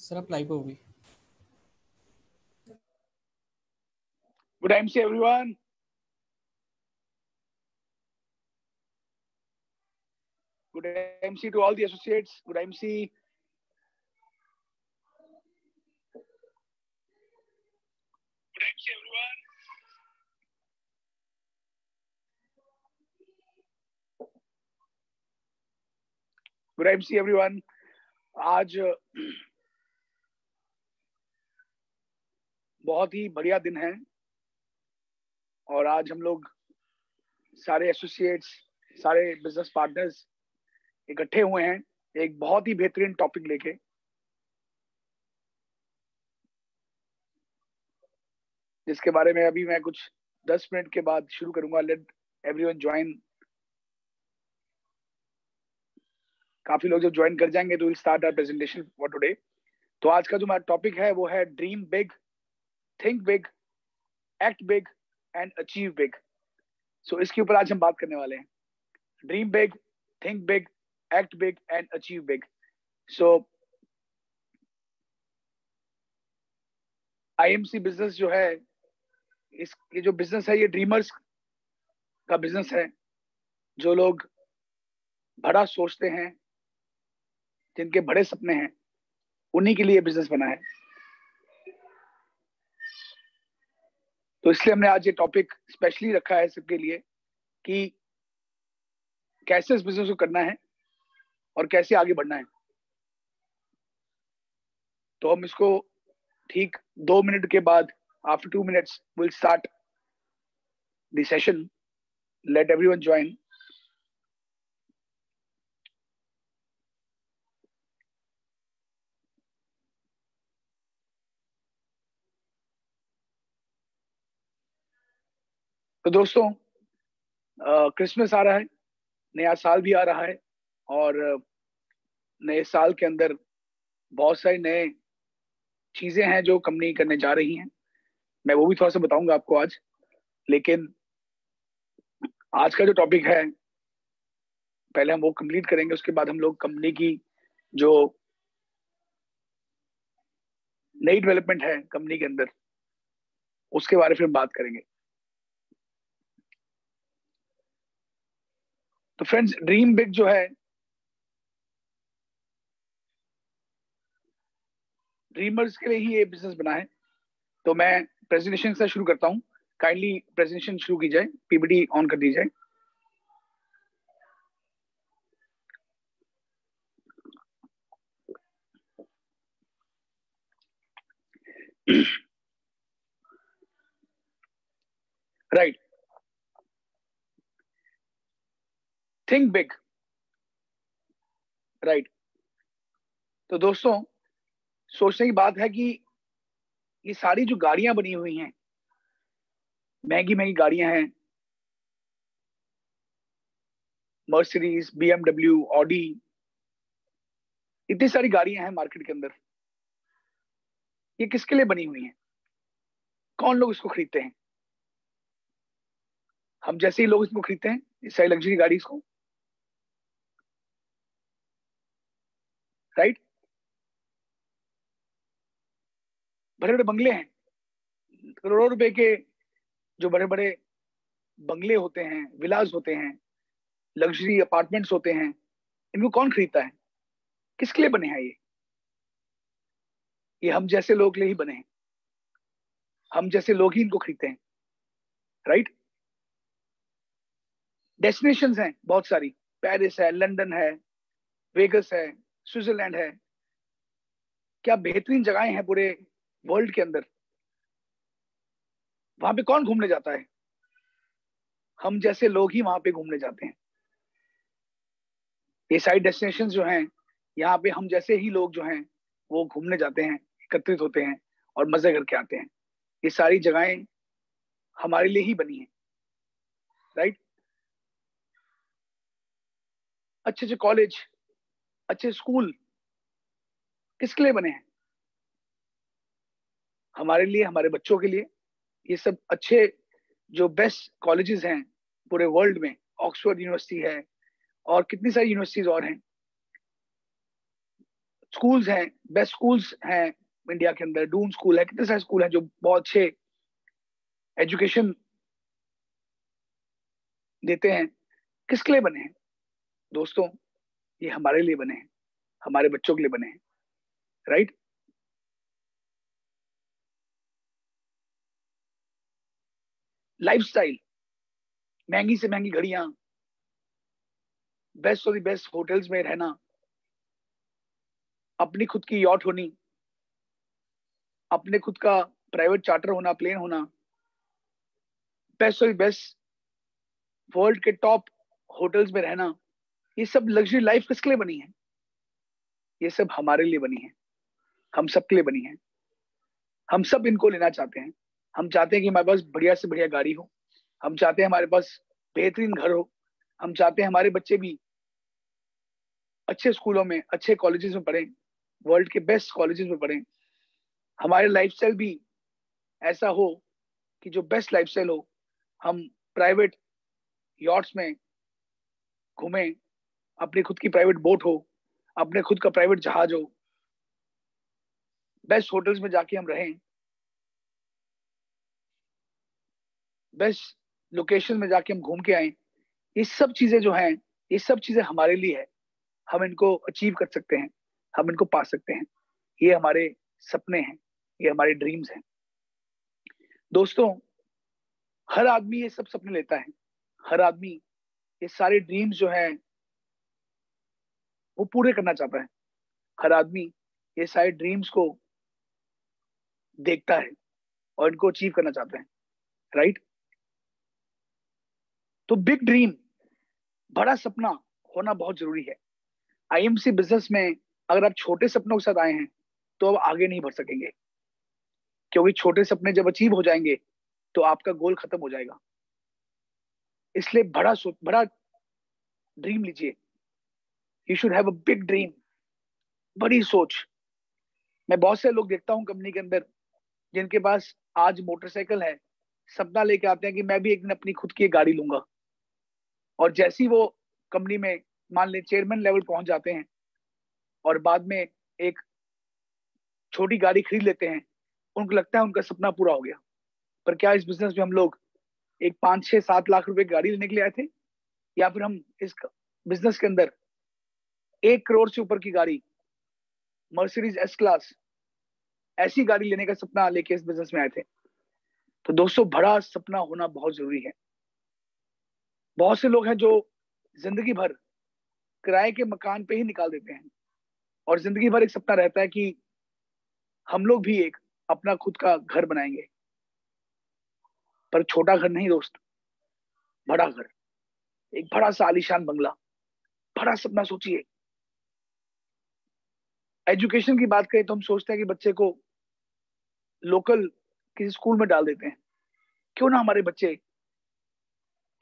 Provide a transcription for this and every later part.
Sir आप live होगी। Good MC everyone. Good MC to all the associates. Good MC. Good MC everyone. Good MC everyone. आज बहुत ही बढ़िया दिन है और आज हम लोग सारे एसोसिएट्स, सारे बिजनेस पार्टनर्स इकट्ठे हुए हैं एक बहुत ही बेहतरीन टॉपिक लेके। जिसके बारे में अभी मैं कुछ 10 मिनट के बाद शुरू करूंगा। Let everyone join. काफी लोग जब ज्वाइन कर जाएंगे तो will start our presentation for today. तो आज का जो हमारा टॉपिक है वो है dream big, think big, act big and achieve big. So इसके ऊपर आज हम बात करने वाले हैं। Dream big, think big, act big and achieve big. So IMC business जो है, ये जो बिजनेस है ये ड्रीमर्स का बिजनेस है। जो लोग बड़ा सोचते हैं, जिनके बड़े सपने हैं, उन्हीं के लिए बिजनेस बना है। तो इसलिए हमने आज ये टॉपिक स्पेशली रखा है सबके लिए कि कैसे इस बिजनेस को करना है और कैसे आगे बढ़ना है। तो हम इसको ठीक 2 मिनट के बाद, after 2 minutes will start the session. Late everyone join. तो दोस्तों, क्रिसमस आ रहा है, नया साल भी आ रहा है और नए साल के अंदर बहुत सारी नए चीजें हैं जो कंपनी करने जा रही हैं। मैं वो भी थोड़ा सा बताऊंगा आपको आज। लेकिन आज का जो टॉपिक है पहले हम वो कंप्लीट करेंगे, उसके बाद हम लोग कंपनी की जो नई डेवलपमेंट है कंपनी के अंदर उसके बारे में फिर बात करेंगे। तो फ्रेंड्स, ड्रीम बिग जो है, ड्रीमर्स के लिए ही ये बिजनेस बना है। तो मैं प्रेजेंटेशन से शुरू करता हूँ। काइंडली प्रेजेंटेशन शुरू की जाए, पीपीटी ऑन कर दी जाए। Right, think big. राइट। तो दोस्तों, सोचने की बात है कि ये सारी जो गाड़ियां बनी हुई हैं, महंगी महंगी गाड़ियां हैं, मर्सिडीज, बीएमडब्ल्यू, ऑडी, इतनी सारी गाड़ियां हैं मार्केट के अंदर। ये किसके लिए बनी हुई हैं? कौन लोग इसको खरीदते हैं? हम जैसे ही लोग इसको खरीदते हैं, इस सारी लग्जरी गाड़ी को। राइट। बड़े बड़े बंगले हैं, करोड़ों रुपए के जो बड़े बड़े बंगले होते हैं, विलास होते हैं, लग्जरी अपार्टमेंट्स होते हैं, इनको कौन खरीदता है? किसके लिए बने हैं ये हम जैसे लोग के लिए ही बने हैं। हम जैसे लोग ही इनको खरीदते हैं। राइट। डेस्टिनेशंस हैं बहुत सारी, पेरिस है, लंदन है, वेगस है, स्विट्जरलैंड है। क्या बेहतरीन जगहें हैं पूरे वर्ल्ड के अंदर। वहां पे कौन घूमने जाता है? हम जैसे लोग ही वहां पे घूमने जाते हैं। ये सारी डेस्टिनेशन जो हैं, यहाँ पे हम जैसे ही लोग जो हैं वो घूमने जाते हैं, एकत्रित होते हैं और मजे करके आते हैं। ये सारी जगहें हमारे लिए ही बनी हैं। राइट। अच्छे अच्छे कॉलेज, अच्छे स्कूल किसके लिए बने हैं? हमारे लिए, हमारे बच्चों के लिए। ये सब अच्छे जो बेस्ट कॉलेजेस हैं पूरे वर्ल्ड में, ऑक्सफोर्ड यूनिवर्सिटी है और कितनी सारी यूनिवर्सिटीज और हैं, स्कूल्स हैं, बेस्ट स्कूल्स हैं इंडिया के अंदर, डून स्कूल है, कितने सारे स्कूल हैं जो बहुत अच्छे एजुकेशन देते हैं। किसके लिए बने हैं दोस्तों? ये हमारे लिए बने हैं, हमारे बच्चों के लिए बने हैं, राइट? लाइफस्टाइल, महंगी से महंगी घड़ियां, बेस्ट और बेस्ट होटल्स में रहना, अपनी खुद की यॉट होनी, अपने खुद का प्राइवेट चार्टर होना, प्लेन होना, बेस्ट और बेस्ट वर्ल्ड के टॉप होटल्स में रहना, ये सब लग्जरी लाइफ किसके लिए बनी है? ये सब हमारे लिए बनी है, हम सबके लिए बनी है। हम सब इनको लेना चाहते हैं। हम चाहते हैं कि हमारे पास बढ़िया से बढ़िया गाड़ी हो, हम चाहते हैं हमारे पास बेहतरीन घर हो, हम चाहते हैं हमारे बच्चे भी अच्छे स्कूलों में, अच्छे कॉलेजेस में पढ़ें, वर्ल्ड के बेस्ट कॉलेजेस में पढ़ें। हमारे लाइफस्टाइल भी ऐसा हो कि जो बेस्ट लाइफस्टाइल हो, हम प्राइवेट यॉट्स में घूमें, अपनी खुद की प्राइवेट बोट हो, अपने खुद का प्राइवेट जहाज हो, बेस्ट होटल्स में जाके हम रहें, बेस्ट लोकेशन में जाके हम घूम के आए। ये सब चीजें जो हैं, ये सब चीजें हमारे लिए है। हम इनको अचीव कर सकते हैं, हम इनको पा सकते हैं। ये हमारे सपने हैं, ये हमारे ड्रीम्स हैं। दोस्तों, हर आदमी ये सब सपने लेता है, हर आदमी ये सारे ड्रीम्स जो हैं वो पूरे करना चाहता है। हर आदमी ये सारे ड्रीम्स को देखता है और इनको अचीव करना चाहता है, राइट? तो बिग ड्रीम, बड़ा सपना होना बहुत जरूरी है। आईएमसी बिजनेस में अगर आप छोटे सपनों के साथ आए हैं तो आप आगे नहीं बढ़ सकेंगे, क्योंकि छोटे सपने जब अचीव हो जाएंगे तो आपका गोल खत्म हो जाएगा। इसलिए बड़ा ड्रीम लीजिए। You should have a big dream, बड़ी सोच। मैं बहुत से लोग देखता हूँ कंपनी के अंदर जिनके पास आज मोटरसाइकिल है, सपना लेके आते हैं कि मैं भी एक दिन अपनी खुद की एक गाड़ी लूंगा, और जैसी वो कंपनी में मान ले चेयरमैन लेवल पहुंच जाते हैं और बाद में एक छोटी गाड़ी खरीद लेते हैं, उनको लगता है उनका सपना पूरा हो गया। पर क्या इस बिजनेस में हम लोग एक 5 6 7 लाख रुपए की गाड़ी लेने के लिए आए थे? या फिर हम इस बिजनेस के अंदर 1 करोड़ से ऊपर की गाड़ी, मर्सिडीज एस क्लास, ऐसी गाड़ी लेने का सपना लेके इस बिजनेस में आए थे? तो दोस्तों, बड़ा सपना होना बहुत जरूरी है। बहुत से लोग हैं जो जिंदगी भर किराए के मकान पे ही निकाल देते हैं, और जिंदगी भर एक सपना रहता है कि हम लोग भी एक अपना खुद का घर बनाएंगे। पर छोटा घर नहीं दोस्त, बड़ा घर, एक बड़ा सा आलीशान बंगला, बड़ा सपना सोचिए। एजुकेशन की बात करें तो हम सोचते हैं कि बच्चे को लोकल किसी स्कूल में डाल देते हैं। क्यों ना हमारे बच्चे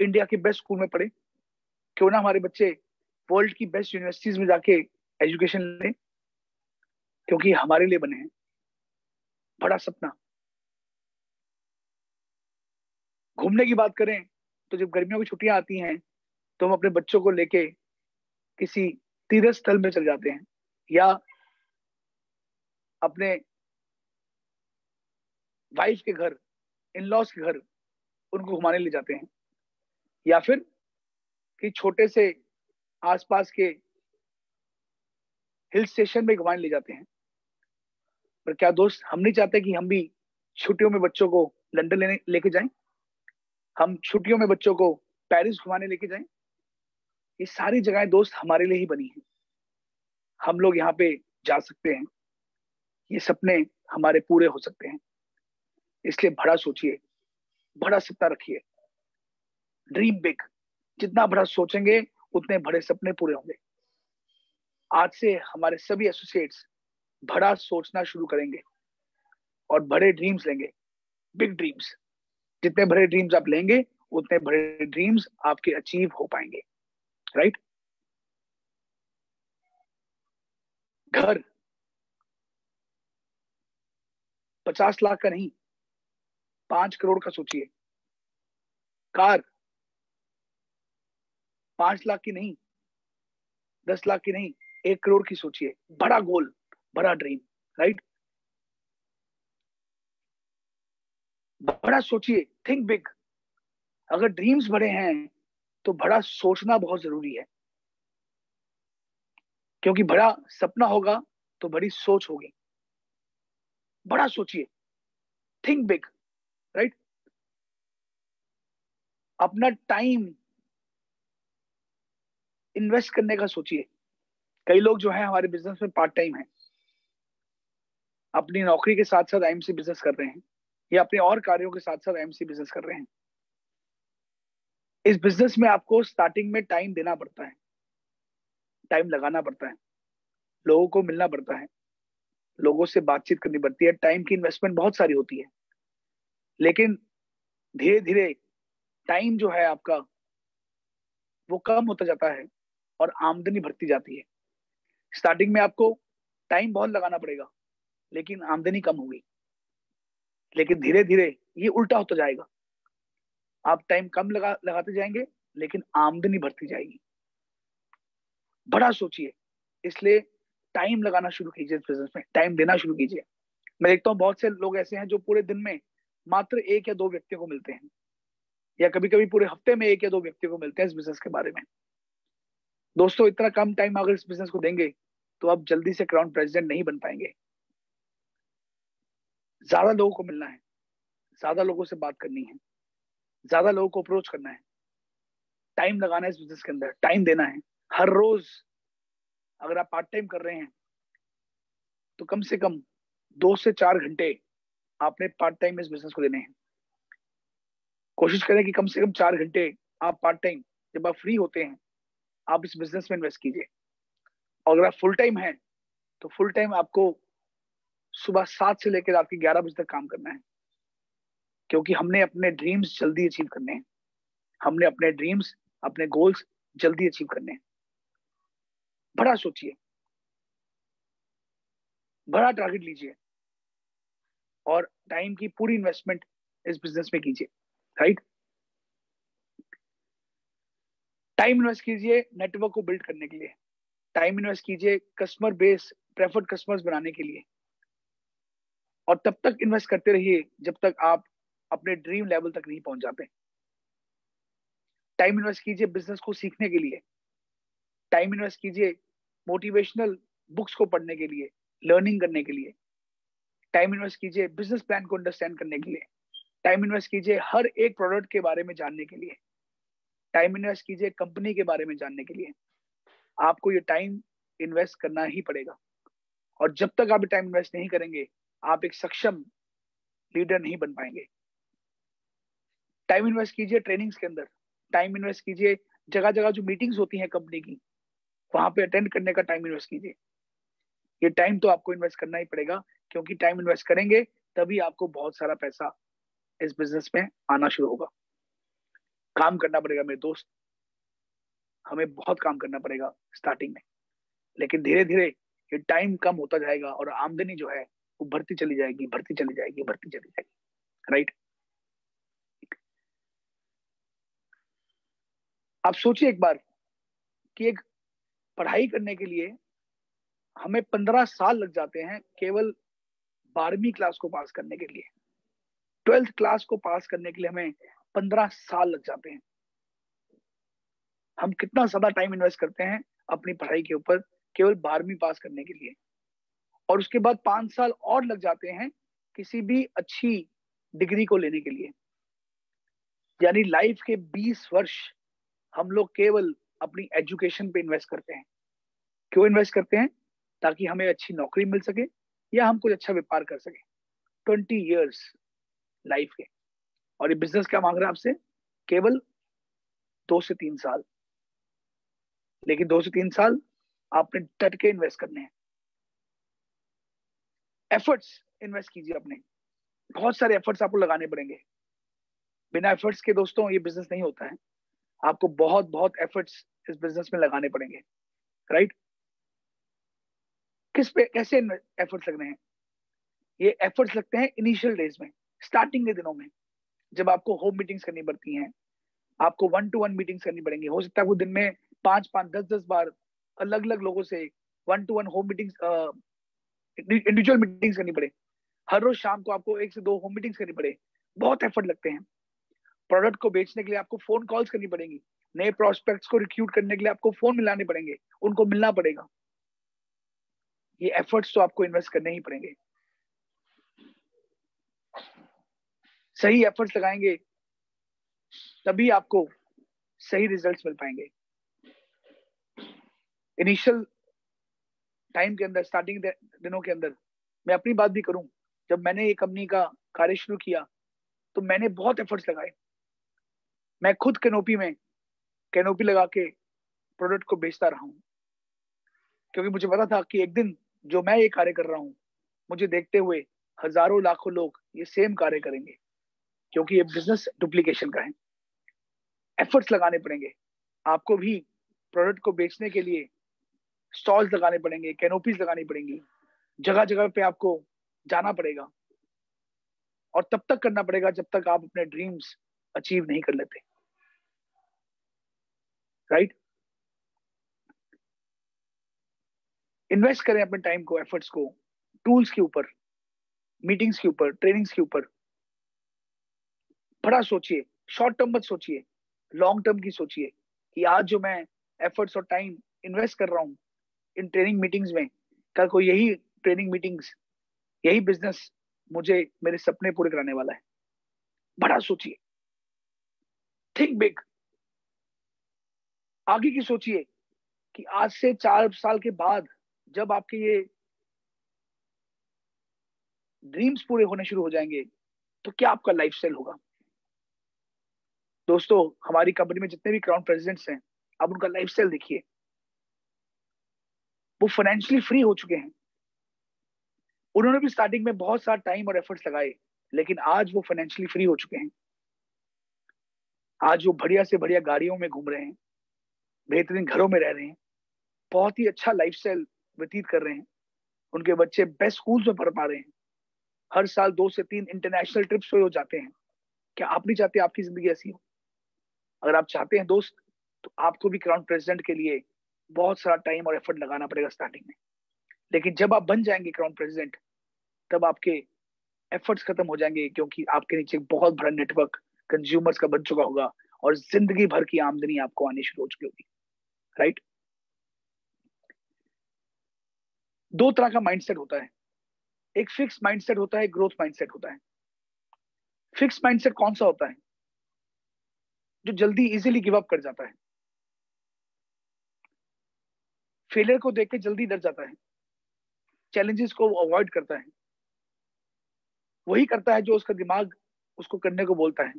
इंडिया के बेस्ट स्कूल में पढ़े, क्यों ना हमारे बच्चे वर्ल्ड की बेस्ट यूनिवर्सिटीज में जाके एजुकेशन लें, क्योंकि हमारे लिए बने हैं। बड़ा सपना। घूमने की बात करें तो जब गर्मियों की छुट्टियां आती हैं तो हम अपने बच्चों को लेके किसी तीर्थ स्थल में चले जाते हैं, या अपने वाइफ के घर, इन लॉज के घर उनको घुमाने ले जाते हैं, या फिर कि छोटे से आसपास के हिल स्टेशन में घुमाने ले जाते हैं। पर क्या दोस्त, हम नहीं चाहते कि हम भी छुट्टियों में बच्चों को लंदन लेके जाएं, हम छुट्टियों में बच्चों को पेरिस घुमाने लेके जाएं? ये सारी जगहें दोस्त हमारे लिए ही बनी हैं, हम लोग यहाँ पे जा सकते हैं, ये सपने हमारे पूरे हो सकते हैं। इसलिए बड़ा सोचिए, बड़ा सपना रखिए, ड्रीम बिग। जितना बड़ा सोचेंगे उतने बड़े सपने पूरे होंगे। आज से हमारे सभी एसोसिएट्स बड़ा सोचना शुरू करेंगे और बड़े ड्रीम्स लेंगे, बिग ड्रीम्स। जितने बड़े ड्रीम्स आप लेंगे उतने बड़े ड्रीम्स आपके अचीव हो पाएंगे, राइट? घर 50 लाख का नहीं, 5 करोड़ का सोचिए। कार 5 लाख की नहीं, 10 लाख की नहीं, 1 करोड़ की सोचिए। बड़ा गोल, बड़ा ड्रीम, राइट? बड़ा सोचिए, थिंक बिग। अगर ड्रीम्स बड़े हैं तो बड़ा सोचना बहुत जरूरी है, क्योंकि बड़ा सपना होगा तो बड़ी सोच होगी। बड़ा सोचिए, थिंक बिग, राइट? अपना टाइम इन्वेस्ट करने का सोचिए। कई लोग जो है हमारे बिजनेस में पार्ट टाइम है, अपनी नौकरी के साथ साथ आईएमसी बिजनेस कर रहे हैं, या अपने और कार्यों के साथ साथ आईएमसी बिजनेस कर रहे हैं। इस बिजनेस में आपको स्टार्टिंग में टाइम देना पड़ता है, टाइम लगाना पड़ता है, लोगों को मिलना पड़ता है, लोगों से बातचीत करनी पड़ती है, टाइम की इन्वेस्टमेंट बहुत सारी होती है। लेकिन धीरे धीरे टाइम जो है आपका वो कम होता जाता है और आमदनी बढ़ती जाती है। स्टार्टिंग में आपको टाइम बहुत लगाना पड़ेगा, लेकिन आमदनी कम होगी। लेकिन धीरे धीरे ये उल्टा होता जाएगा, आप टाइम कम लगाते जाएंगे, लेकिन आमदनी बढ़ती जाएगी। बड़ा सोचिए, इसलिए टाइम लगाना शुरू कीजिए, इस बिजनेस में टाइम देना शुरू कीजिए। मैं देखता हूँ बहुत से लोग ऐसे हैं जो पूरे दिन में मात्र 1 या 2 व्यक्तियों को मिलते हैं, या कभी कभी पूरे हफ्ते में 1 या 2 व्यक्तियों को मिलते हैं इस बिजनेस के बारे में। दोस्तों, इतना कम टाइम अगर इस बिजनेस को देंगे तो आप जल्दी से क्राउन प्रेसिडेंट नहीं बन पाएंगे। ज्यादा लोगों को मिलना है, ज्यादा लोगों से बात करनी है, ज्यादा लोगों को अप्रोच करना है, टाइम लगाना है इस बिजनेस के अंदर, टाइम देना है। हर रोज अगर आप पार्ट टाइम कर रहे हैं तो कम से कम 2 से 4 घंटे आपने पार्ट टाइम इस बिजनेस को देने हैं। कोशिश करें कि कम से कम 4 घंटे आप पार्ट टाइम, जब आप फ्री होते हैं, आप इस बिजनेस में इन्वेस्ट कीजिए। और अगर आप फुल टाइम हैं तो फुल टाइम आपको सुबह 7 से लेकर रात के 11 बजे तक काम करना है, क्योंकि हमने अपने ड्रीम्स जल्दी अचीव करने हैं। हमने अपने ड्रीम्स, अपने गोल्स जल्दी अचीव करने हैं। बड़ा सोचिए, बड़ा टारगेट लीजिए, और टाइम की पूरी इन्वेस्टमेंट इस बिजनेस में कीजिए, राइट? टाइम इन्वेस्ट कीजिए नेटवर्क को बिल्ड करने के लिए, टाइम इन्वेस्ट कीजिए कस्टमर बेस, प्रेफर्ड कस्टमर्स बनाने के लिए, और तब तक इन्वेस्ट करते रहिए जब तक आप अपने ड्रीम लेवल तक नहीं पहुंच जाते। टाइम इन्वेस्ट कीजिए बिजनेस को सीखने के लिए, टाइम इन्वेस्ट कीजिए मोटिवेशनल बुक्स को पढ़ने के लिए, लर्निंग करने के लिए, टाइम इन्वेस्ट कीजिए बिजनेस प्लान को अंडरस्टैंड करने के लिए, टाइम इन्वेस्ट कीजिए हर एक प्रोडक्ट के बारे में जानने के लिए, टाइम इन्वेस्ट कीजिए कंपनी के बारे में जानने के लिए। आपको ये टाइम इन्वेस्ट करना ही पड़ेगा, और जब तक आप टाइम इन्वेस्ट नहीं करेंगे आप एक सक्षम लीडर नहीं बन पाएंगे। टाइम इन्वेस्ट कीजिए ट्रेनिंग्स के अंदर, टाइम इन्वेस्ट कीजिए जगह जगह जो मीटिंग्स होती हैं कंपनी की, वहां पे अटेंड करने का टाइम इन्वेस्ट कीजिए। ये टाइम तो आपको इन्वेस्ट करना ही पड़ेगा, क्योंकि टाइम इन्वेस्ट करेंगे तभी आपको बहुत सारा पैसा इस बिजनेस में आना शुरू होगा। काम करना पड़ेगा मेरे दोस्त, हमें बहुत काम करना पड़ेगा स्टार्टिंग में, लेकिन धीरे धीरे ये टाइम कम होता जाएगा और आमदनी जो है वो बढ़ती चली जाएगी, बढ़ती चली जाएगी, बढ़ती चली जाएगी, राइट? आप सोचिए एक बार कि एक पढ़ाई करने के लिए हमें 15 साल लग जाते हैं केवल 12वीं क्लास को पास करने के लिए। 12th क्लास को पास करने के लिए हमें 15 साल लग जाते हैं। हम कितना ज्यादा टाइम इन्वेस्ट करते हैं अपनी पढ़ाई के ऊपर केवल 12वीं पास करने के लिए, और उसके बाद 5 साल और लग जाते हैं किसी भी अच्छी डिग्री को लेने के लिए। यानी लाइफ के 20 वर्ष हम लोग केवल अपनी एजुकेशन पे इन्वेस्ट करते हैं। क्यों इन्वेस्ट करते हैं? ताकि हमें अच्छी नौकरी मिल सके या हम कुछ अच्छा व्यापार कर सके। 20 years लाइफ के, और ये बिजनेस क्या मांग रहा है आपसे? केवल 2 से 3 साल। लेकिन 2 से 3 साल आपने डट के इन्वेस्ट करने हैं। एफर्ट्स इन्वेस्ट कीजिए अपने, बहुत सारे एफर्ट्स आपको लगाने पड़ेंगे। बिना एफर्ट्स के दोस्तों ये बिजनेस नहीं होता है। आपको बहुत बहुत एफर्ट्स इस बिजनेस में लगाने पड़ेंगे, राइट? किस पे कैसे एफर्ट्स लगने हैं? ये एफर्ट्स लगते हैं इनिशियल डेज में, स्टार्टिंग के दिनों में, जब आपको होम मीटिंग्स करनी पड़ती हैं, आपको 1-to-1 मीटिंग्स करनी पड़ेंगी। हो सकता है आपको दिन में 5-5, 10-10 बार अलग अलग लोगों से 1-to-1 home meetings individual meetings करनी पड़े, हर रोज शाम को आपको 1 से 2 होम मीटिंग्स करनी पड़े, बहुत एफर्ट लगते हैं। प्रोडक्ट को बेचने के लिए आपको फोन कॉल्स करनी पड़ेंगी, नए प्रोस्पेक्ट्स को रिक्रूट करने के लिए आपको फोन मिलाने पड़ेंगे, उनको मिलना पड़ेगा। ये एफर्ट्स तो आपको इन्वेस्ट करने ही पड़ेंगे। सही एफर्ट्स लगाएंगे तभी आपको सही रिजल्ट्स मिल पाएंगे। इनिशियल टाइम के अंदर, स्टार्टिंग दिनों के अंदर, मैं अपनी बात भी करूं, जब मैंने ये कंपनी का कार्य शुरू किया तो मैंने बहुत एफर्ट्स लगाए। मैं खुद कैनोपी लगा के प्रोडक्ट को बेचता रहा हूं, क्योंकि मुझे पता था कि एक दिन जो मैं ये कार्य कर रहा हूं, मुझे देखते हुए हजारों लाखों लोग ये सेम कार्य करेंगे, क्योंकि ये बिजनेस डुप्लीकेशन का है। एफर्ट्स लगाने पड़ेंगे आपको भी। प्रोडक्ट को बेचने के लिए स्टॉल्स लगाने पड़ेंगे, कैनोपीज लगानी पड़ेंगी, जगह जगह पे आपको जाना पड़ेगा, और तब तक करना पड़ेगा जब तक आप अपने ड्रीम्स अचीव नहीं कर लेते। राइट? इन्वेस्ट करें अपने टाइम को, एफर्ट्स को, टूल्स के ऊपर, मीटिंग्स के ऊपर, ट्रेनिंग्स के ऊपर। बड़ा सोचिए, शॉर्ट टर्म मत सोचिए, लॉन्ग टर्म की सोचिए कि आज जो मैं एफर्ट्स और टाइम इन्वेस्ट कर रहा हूं इन ट्रेनिंग मीटिंग्स में, कल को यही ट्रेनिंग मीटिंग्स, यही बिजनेस मुझे मेरे सपने पूरे कराने वाला है। बड़ा सोचिए, थिंक बिग। आगे की सोचिए कि आज से 4 साल के बाद जब आपके ये ड्रीम्स पूरे होने शुरू हो जाएंगे तो क्या आपका लाइफस्टाइल होगा। दोस्तों, हमारी कंपनी में जितने भी क्राउन प्रेसिडेंट्स हैं, आप उनका लाइफस्टाइल देखिए। वो फाइनेंशियली फ्री हो चुके हैं। उन्होंने भी स्टार्टिंग में बहुत सारा टाइम और एफर्ट्स लगाए, लेकिन आज वो फाइनेंशियली फ्री हो चुके हैं। आज वो बढ़िया से बढ़िया गाड़ियों में घूम रहे हैं, बेहतरीन घरों में रह रहे हैं, बहुत ही अच्छा लाइफस्टाइल व्यतीत कर रहे हैं। उनके बच्चे बेस्ट स्कूल्स में पढ़ पा रहे हैं। हर साल 2 से 3 इंटरनेशनल ट्रिप्स हो जाते हैं। क्या आप नहीं चाहते आपकी जिंदगी ऐसी हो? अगर आप चाहते हैं दोस्त, तो आपको भी क्राउन प्रेसिडेंट के लिए बहुत सारा टाइम और एफर्ट लगाना पड़ेगा स्टार्टिंग में। लेकिन जब आप बन जाएंगे क्राउन प्रेसिडेंट, तब आपके एफर्ट्स खत्म हो जाएंगे, क्योंकि आपके नीचे एक बहुत बड़ा नेटवर्क कंज्यूमर्स का बन चुका होगा और जिंदगी भर की आमदनी आपको आनी शुरू हो चुकी होगी। राइट? 2 तरह का माइंडसेट होता है, एक फिक्स माइंडसेट होता है, एक ग्रोथ माइंडसेट होता है। फिक्स माइंडसेट कौन सा होता है? जो जल्दी इजीली गिव अप कर जाता है, फेलियर को देख के जल्दी डर जाता है, चैलेंजेस को अवॉइड करता है। वही करता है जो उसका दिमाग उसको करने को बोलता है।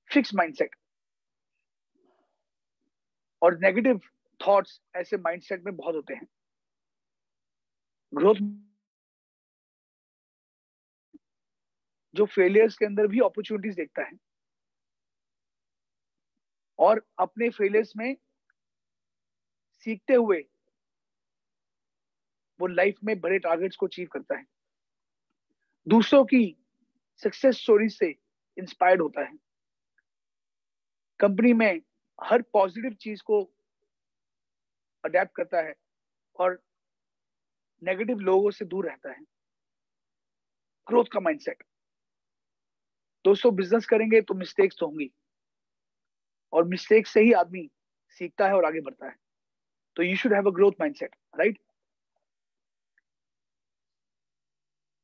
Fix mindset. और नेगेटिव थॉट्स ऐसे माइंडसेट में बहुत होते हैं। ग्रोथ जो फेलियर्स के अंदर भी अपॉर्चुनिटीज देखता है और अपने फेलियर्स में सीखते हुए वो लाइफ में बड़े टारगेट्स को अचीव करता है। दूसरों की सक्सेस स्टोरी से इंस्पायर्ड होता है। कंपनी में हर पॉजिटिव चीज को अडेप्ट करता है और नेगेटिव लोगों से दूर रहता है। ग्रोथ का माइंडसेट। दोस्तों, बिजनेस करेंगे तो मिस्टेक्स तो होंगी, और मिस्टेक से ही आदमी सीखता है और आगे बढ़ता है। तो you should have a growth mindset. Right?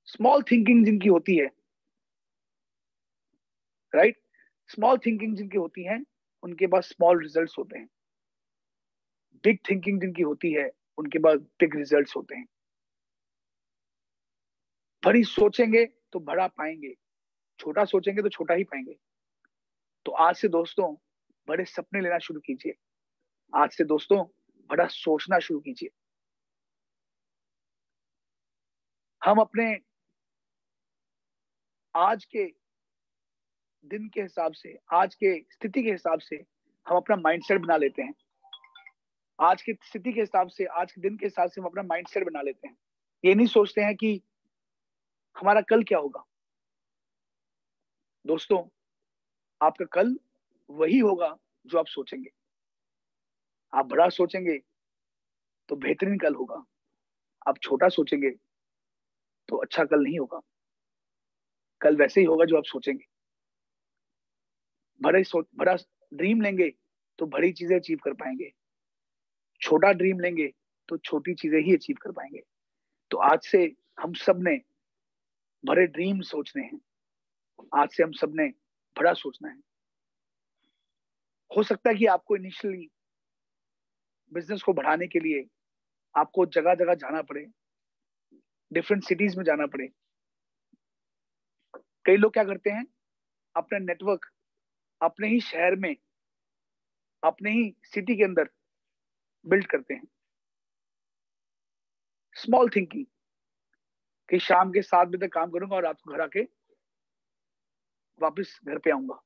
Small thinking जिनकी होती है, राइट, स्मॉल थिंकिंग जिनकी होती है, उनके पास स्मॉल रिजल्ट्स होते हैं। बिग थिंकिंग जिनकी होती है, उनके पास बिग रिजल्ट्स होते हैं। बड़ी सोचेंगे तो बड़ा पाएंगे, छोटा सोचेंगे तो छोटा ही पाएंगे। तो आज से दोस्तों बड़े सपने लेना शुरू कीजिए। आज से दोस्तों बड़ा सोचना शुरू कीजिए। हम अपने आज के दिन के हिसाब से, आज के स्थिति के हिसाब से हम अपना माइंडसेट बना लेते हैं। आज की स्थिति के हिसाब से, आज के दिन के हिसाब से हम अपना माइंडसेट बना लेते हैं। ये नहीं सोचते हैं कि हमारा कल क्या होगा। दोस्तों, आपका कल वही होगा जो आप सोचेंगे। आप बड़ा सोचेंगे तो बेहतरीन कल होगा। आप छोटा सोचेंगे तो अच्छा कल नहीं होगा, कल वैसे ही होगा जो आप सोचेंगे। बड़ा ड्रीम लेंगे तो बड़ी चीजें अचीव कर पाएंगे, छोटा ड्रीम लेंगे तो छोटी चीजें ही अचीव कर पाएंगे। तो आज से हम सब ने बड़े ड्रीम सोचने हैं, आज से हम सब ने बड़ा सोचना है। हो सकता है कि आपको इनिशियली बिजनेस को बढ़ाने के लिए आपको जगह जगह जाना पड़े, डिफरेंट सिटीज में जाना पड़े। कई लोग क्या करते हैं, अपना नेटवर्क अपने ही शहर में, अपने ही सिटी के अंदर बिल्ड करते हैं। स्मॉल थिंकिंग कि शाम के 7 बजे तक काम करूंगा और रात को घर आके वापस घर पे आऊंगा।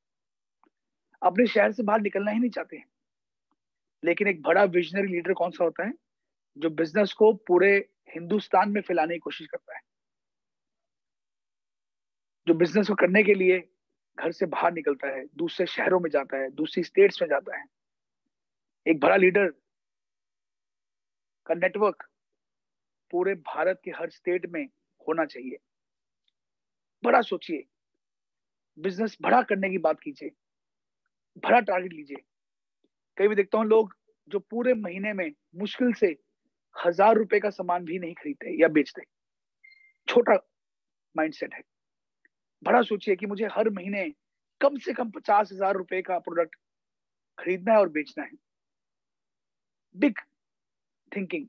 अपने शहर से बाहर निकलना ही नहीं चाहते हैं। लेकिन एक बड़ा विजनरी लीडर कौन सा होता है, जो बिजनेस को पूरे हिंदुस्तान में फैलाने की कोशिश करता है, जो बिजनेस को करने के लिए घर से बाहर निकलता है, दूसरे शहरों में जाता है, दूसरी स्टेट्स में जाता है। एक बड़ा लीडर का नेटवर्क पूरे भारत के हर स्टेट में होना चाहिए। बड़ा सोचिए, बिजनेस बड़ा करने की बात कीजिए, बड़ा टारगेट लीजिए। कई भी देखता हूं लोग जो पूरे महीने में मुश्किल से 1,000 रुपए का सामान भी नहीं खरीदते या बेचते। छोटा माइंडसेट है। बड़ा सोचिए कि मुझे हर महीने कम से कम 50,000 रुपए का प्रोडक्ट खरीदना है और बेचना है। बिग थिंकिंग,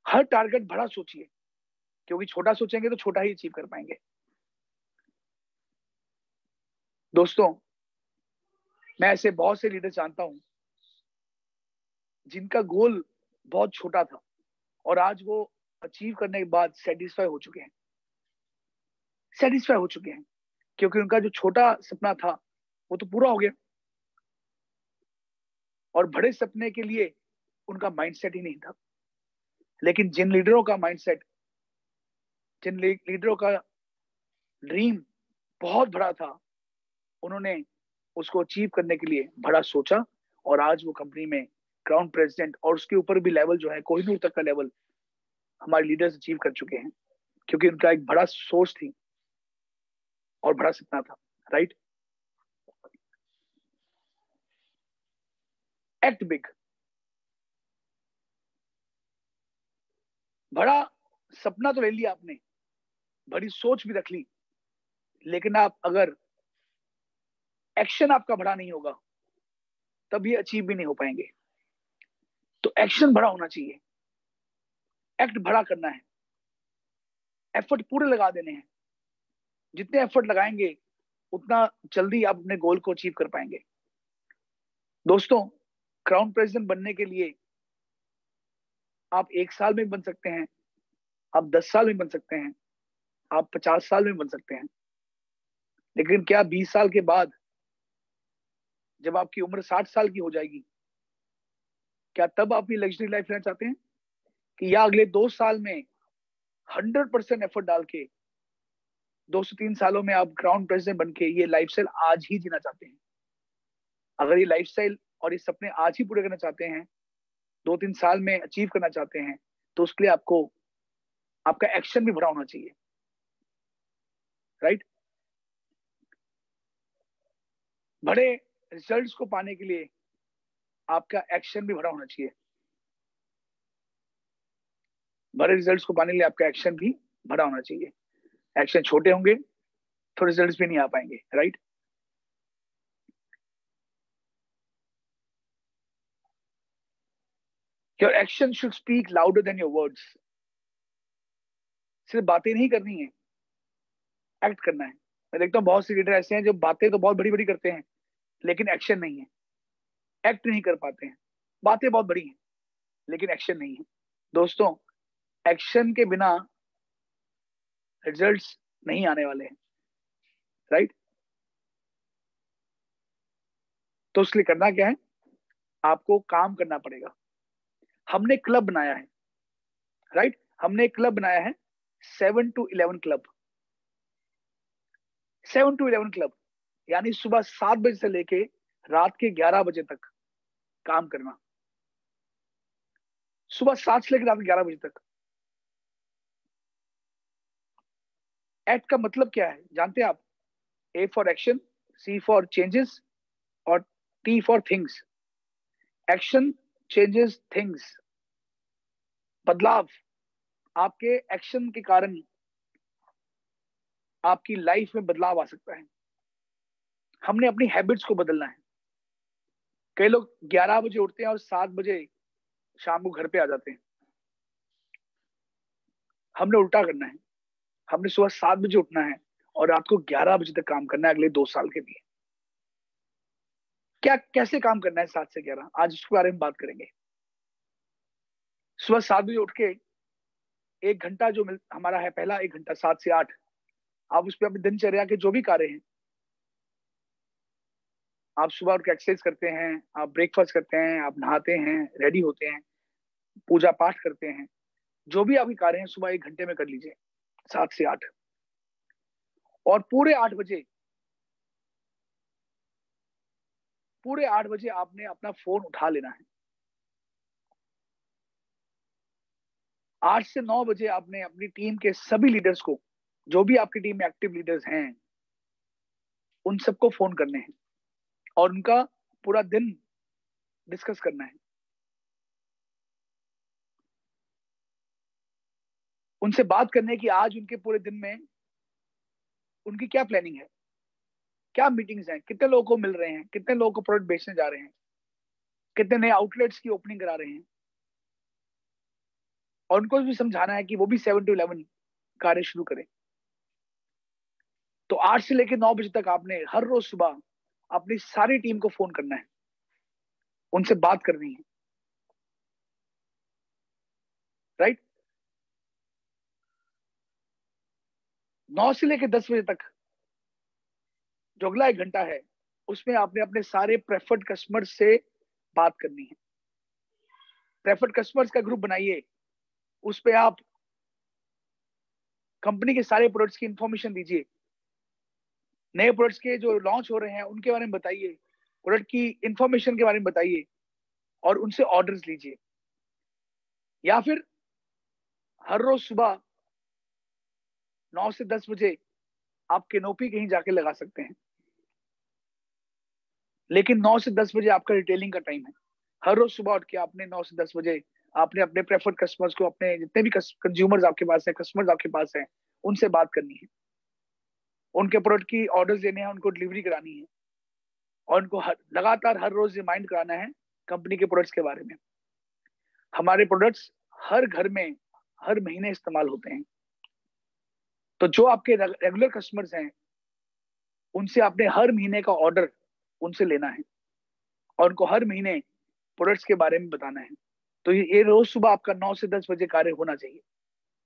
हर टारगेट बड़ा सोचिए, क्योंकि छोटा सोचेंगे तो छोटा ही अचीव कर पाएंगे। दोस्तों, मैं ऐसे बहुत से लीडर जानता हूं जिनका गोल बहुत छोटा था और आज वो अचीव करने के बाद सेटिस्फाई हो चुके हैं। सेटिस्फाई हो चुके हैं क्योंकि उनका जो छोटा सपना था वो तो पूरा हो गया, और बड़े सपने के लिए उनका माइंडसेट ही नहीं था। लेकिन जिन लीडरों का माइंडसेट, जिन लीडरों का ड्रीम बहुत बड़ा था, उन्होंने उसको अचीव करने के लिए बड़ा सोचा, और आज वो कंपनी में क्राउन प्रेसिडेंट और उसके ऊपर भी लेवल जो है, कोहिनूर तक का लेवल हमारे लीडर्स अचीव कर चुके हैं, क्योंकि उनका एक बड़ा सोच थी और बड़ा सपना था। राइट? Act big. बड़ा सपना तो ले लिया आपने, बड़ी सोच भी रख ली, लेकिन आप अगर एक्शन आपका बड़ा नहीं होगा तब ये अचीव भी नहीं हो पाएंगे। तो एक्शन बड़ा होना चाहिए, एक्ट बड़ा करना है, एफर्ट पूरे लगा देने हैं। जितने एफर्ट लगाएंगे उतना जल्दी आप अपने गोल को अचीव कर पाएंगे। दोस्तों, क्राउन प्रेसिडेंट बनने के लिए आप 1 साल में बन सकते हैं, आप 10 साल में बन सकते हैं, आप 50 साल में बन सकते हैं। लेकिन क्या 20 साल के बाद, जब आपकी उम्र 60 साल की हो जाएगी, क्या तब आप ये लग्जरी लाइफ लेना चाहते हैं, कि या अगले 2 साल में 100% एफर्ट डाल के 2 से 3 सालों में आप क्राउन प्रेसिडेंट बन के ये लाइफस्टाइल आज ही जीना चाहते हैं? अगर ये लाइफस्टाइल और ये सपने आज ही पूरे करना चाहते हैं, 2-3 साल में अचीव करना चाहते हैं, तो उसके लिए आपको आपका एक्शन भी बड़ा होना चाहिए। राइट? बड़े रिजल्ट्स को पाने के लिए आपका एक्शन भी बड़ा होना चाहिए। बड़े रिजल्ट्स को पाने के लिए आपका एक्शन भी बड़ा होना चाहिए। एक्शन छोटे होंगे तो रिजल्ट्स भी नहीं आ पाएंगे। Right? Your action should speak louder than your words. सिर्फ बातें नहीं करनी है, एक्ट करना है। मैं देखता हूँ बहुत से लीडर ऐसे हैं जो बातें तो बहुत बड़ी बड़ी करते हैं, लेकिन एक्शन नहीं है, एक्ट नहीं कर पाते हैं। बातें बहुत बड़ी हैं लेकिन एक्शन नहीं है। दोस्तों, एक्शन के बिना रिजल्ट्स नहीं आने वाले हैं। राइट? तो उसके लिए करना क्या है, आपको काम करना पड़ेगा। हमने क्लब बनाया है। राइट? हमने एक क्लब बनाया है, 7 to 11 क्लब। 7 to 11 क्लब यानी सुबह 7 बजे से लेके रात के 11 बजे तक काम करना। सुबह 7 से लेकर रात के 11 बजे तक एक्ट का मतलब क्या है जानते हैं आप? A for action, C for changes और T for things. Action changes things. बदलाव, आपके एक्शन के कारण आपकी लाइफ में बदलाव आ सकता है। हमने अपनी हैबिट्स को बदलना है। कई लोग 11 बजे उठते हैं और 7 बजे शाम को घर पे आ जाते हैं। हमने उल्टा करना है। हमने सुबह 7 बजे उठना है और रात को 11 बजे तक काम करना है अगले 2 साल के लिए। क्या कैसे काम करना है 7 से 11, आज इसके बारे में बात करेंगे। सुबह 7 बजे उठ के 1 घंटा जो हमारा है, पहला 1 घंटा 7 से 8, आप उस पर अपनी दिनचर्या के जो भी कार्य हैं, आप सुबह उठ के एक्सरसाइज करते हैं, आप ब्रेकफास्ट करते हैं, आप नहाते हैं, रेडी होते हैं, पूजा पाठ करते हैं, जो भी आपके कार्य हैं सुबह 1 घंटे में कर लीजिए 7 से 8। और पूरे 8 बजे आपने अपना फोन उठा लेना है। 8 से 9 बजे आपने अपनी टीम के सभी लीडर्स को, जो भी आपकी टीम में एक्टिव लीडर्स हैं, उन सबको फोन करने हैं और उनका पूरा दिन डिस्कस करना है। उनसे बात करने की आज उनके पूरे दिन में उनकी क्या प्लानिंग है, क्या मीटिंग्स हैं, कितने लोगों को मिल रहे हैं, कितने लोगों को प्रोडक्ट बेचने जा रहे हैं, कितने नए आउटलेट्स की ओपनिंग करा रहे हैं। और उनको भी समझाना है कि वो भी 7 to 11 कार्य शुरू करें। तो 8 से लेकर 9 बजे तक आपने हर रोज सुबह अपनी सारी टीम को फोन करना है, उनसे बात करनी है, राइट। 9 से लेकर 10 बजे तक जो अगला 1 घंटा है, उसमें आपने अपने सारे प्रेफर्ड कस्टमर्स से बात करनी है। प्रेफर्ड कस्टमर्स का ग्रुप बनाइए, उस पे आप कंपनी के सारे प्रोडक्ट्स की इंफॉर्मेशन दीजिए, नए प्रोडक्ट्स के जो लॉन्च हो रहे हैं उनके बारे में बताइए, प्रोडक्ट की इंफॉर्मेशन के बारे में बताइए और उनसे ऑर्डर्स लीजिए। या फिर हर रोज सुबह 9 से 10 बजे आप कैनोपी कहीं जाके लगा सकते हैं, लेकिन 9 से 10 बजे आपका रिटेलिंग का टाइम है। हर रोज सुबह उठ के आपने 9 से 10 बजे आपने अपने प्रेफर्ड कस्टमर्स को, अपने जितने भी कंज्यूमर्स आपके पास है, कस्टमर्स आपके पास हैं, उनसे बात करनी है, उनके प्रोडक्ट की ऑर्डर्स लेने हैं, उनको डिलीवरी करानी है और उनको लगातार हर रोज रिमाइंड कराना है कंपनी के प्रोडक्ट्स के बारे में। हमारे प्रोडक्ट्स हर घर में हर महीने इस्तेमाल होते हैं। तो जो आपके रेगुलर कस्टमर्स हैं, उनसे आपने हर महीने का ऑर्डर उनसे लेना है और उनको हर महीने प्रोडक्ट्स के बारे में बताना है। तो ये रोज सुबह आपका 9 से 10 बजे कार्य होना चाहिए,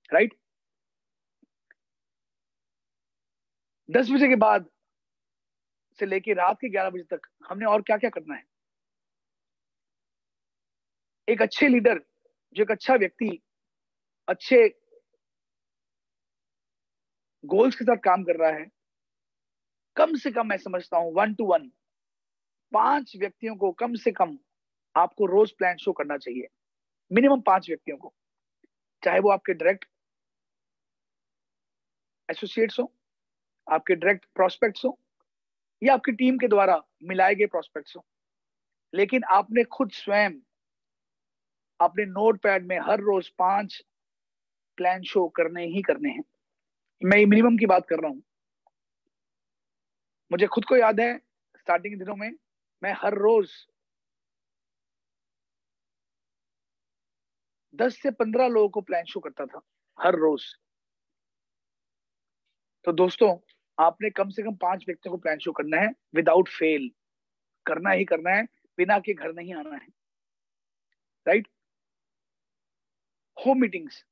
राइट। 10 बजे के बाद से लेके रात के 11 बजे तक हमने और क्या क्या करना है। एक अच्छे लीडर, जो एक अच्छा व्यक्ति अच्छे गोल्स के साथ काम कर रहा है, कम से कम मैं समझता हूं 1 to 1 5 व्यक्तियों को कम से कम आपको रोज प्लान शो करना चाहिए। मिनिमम 5 व्यक्तियों को, चाहे वो आपके डायरेक्ट एसोसिएट्स हो, आपके डायरेक्ट प्रोस्पेक्ट्स हो, या आपकी टीम के द्वारा मिलाए गए प्रोस्पेक्ट्स हो। लेकिन आपने खुद स्वयं अपने नोट पैड में हर रोज 5 प्लान शो करने ही करने हैं। मैं ये मिनिमम की बात कर रहा हूं। मुझे खुद को याद है, स्टार्टिंग के दिनों में मैं हर रोज 10 से 15 लोगों को प्लान शो करता था, हर रोज। तो दोस्तों, आपने कम से कम 5 व्यक्तियों को प्लान शो करना है, विदाउट फेल करना ही करना है, बिना के घर नहीं आना है, राइट। होम मीटिंग्स,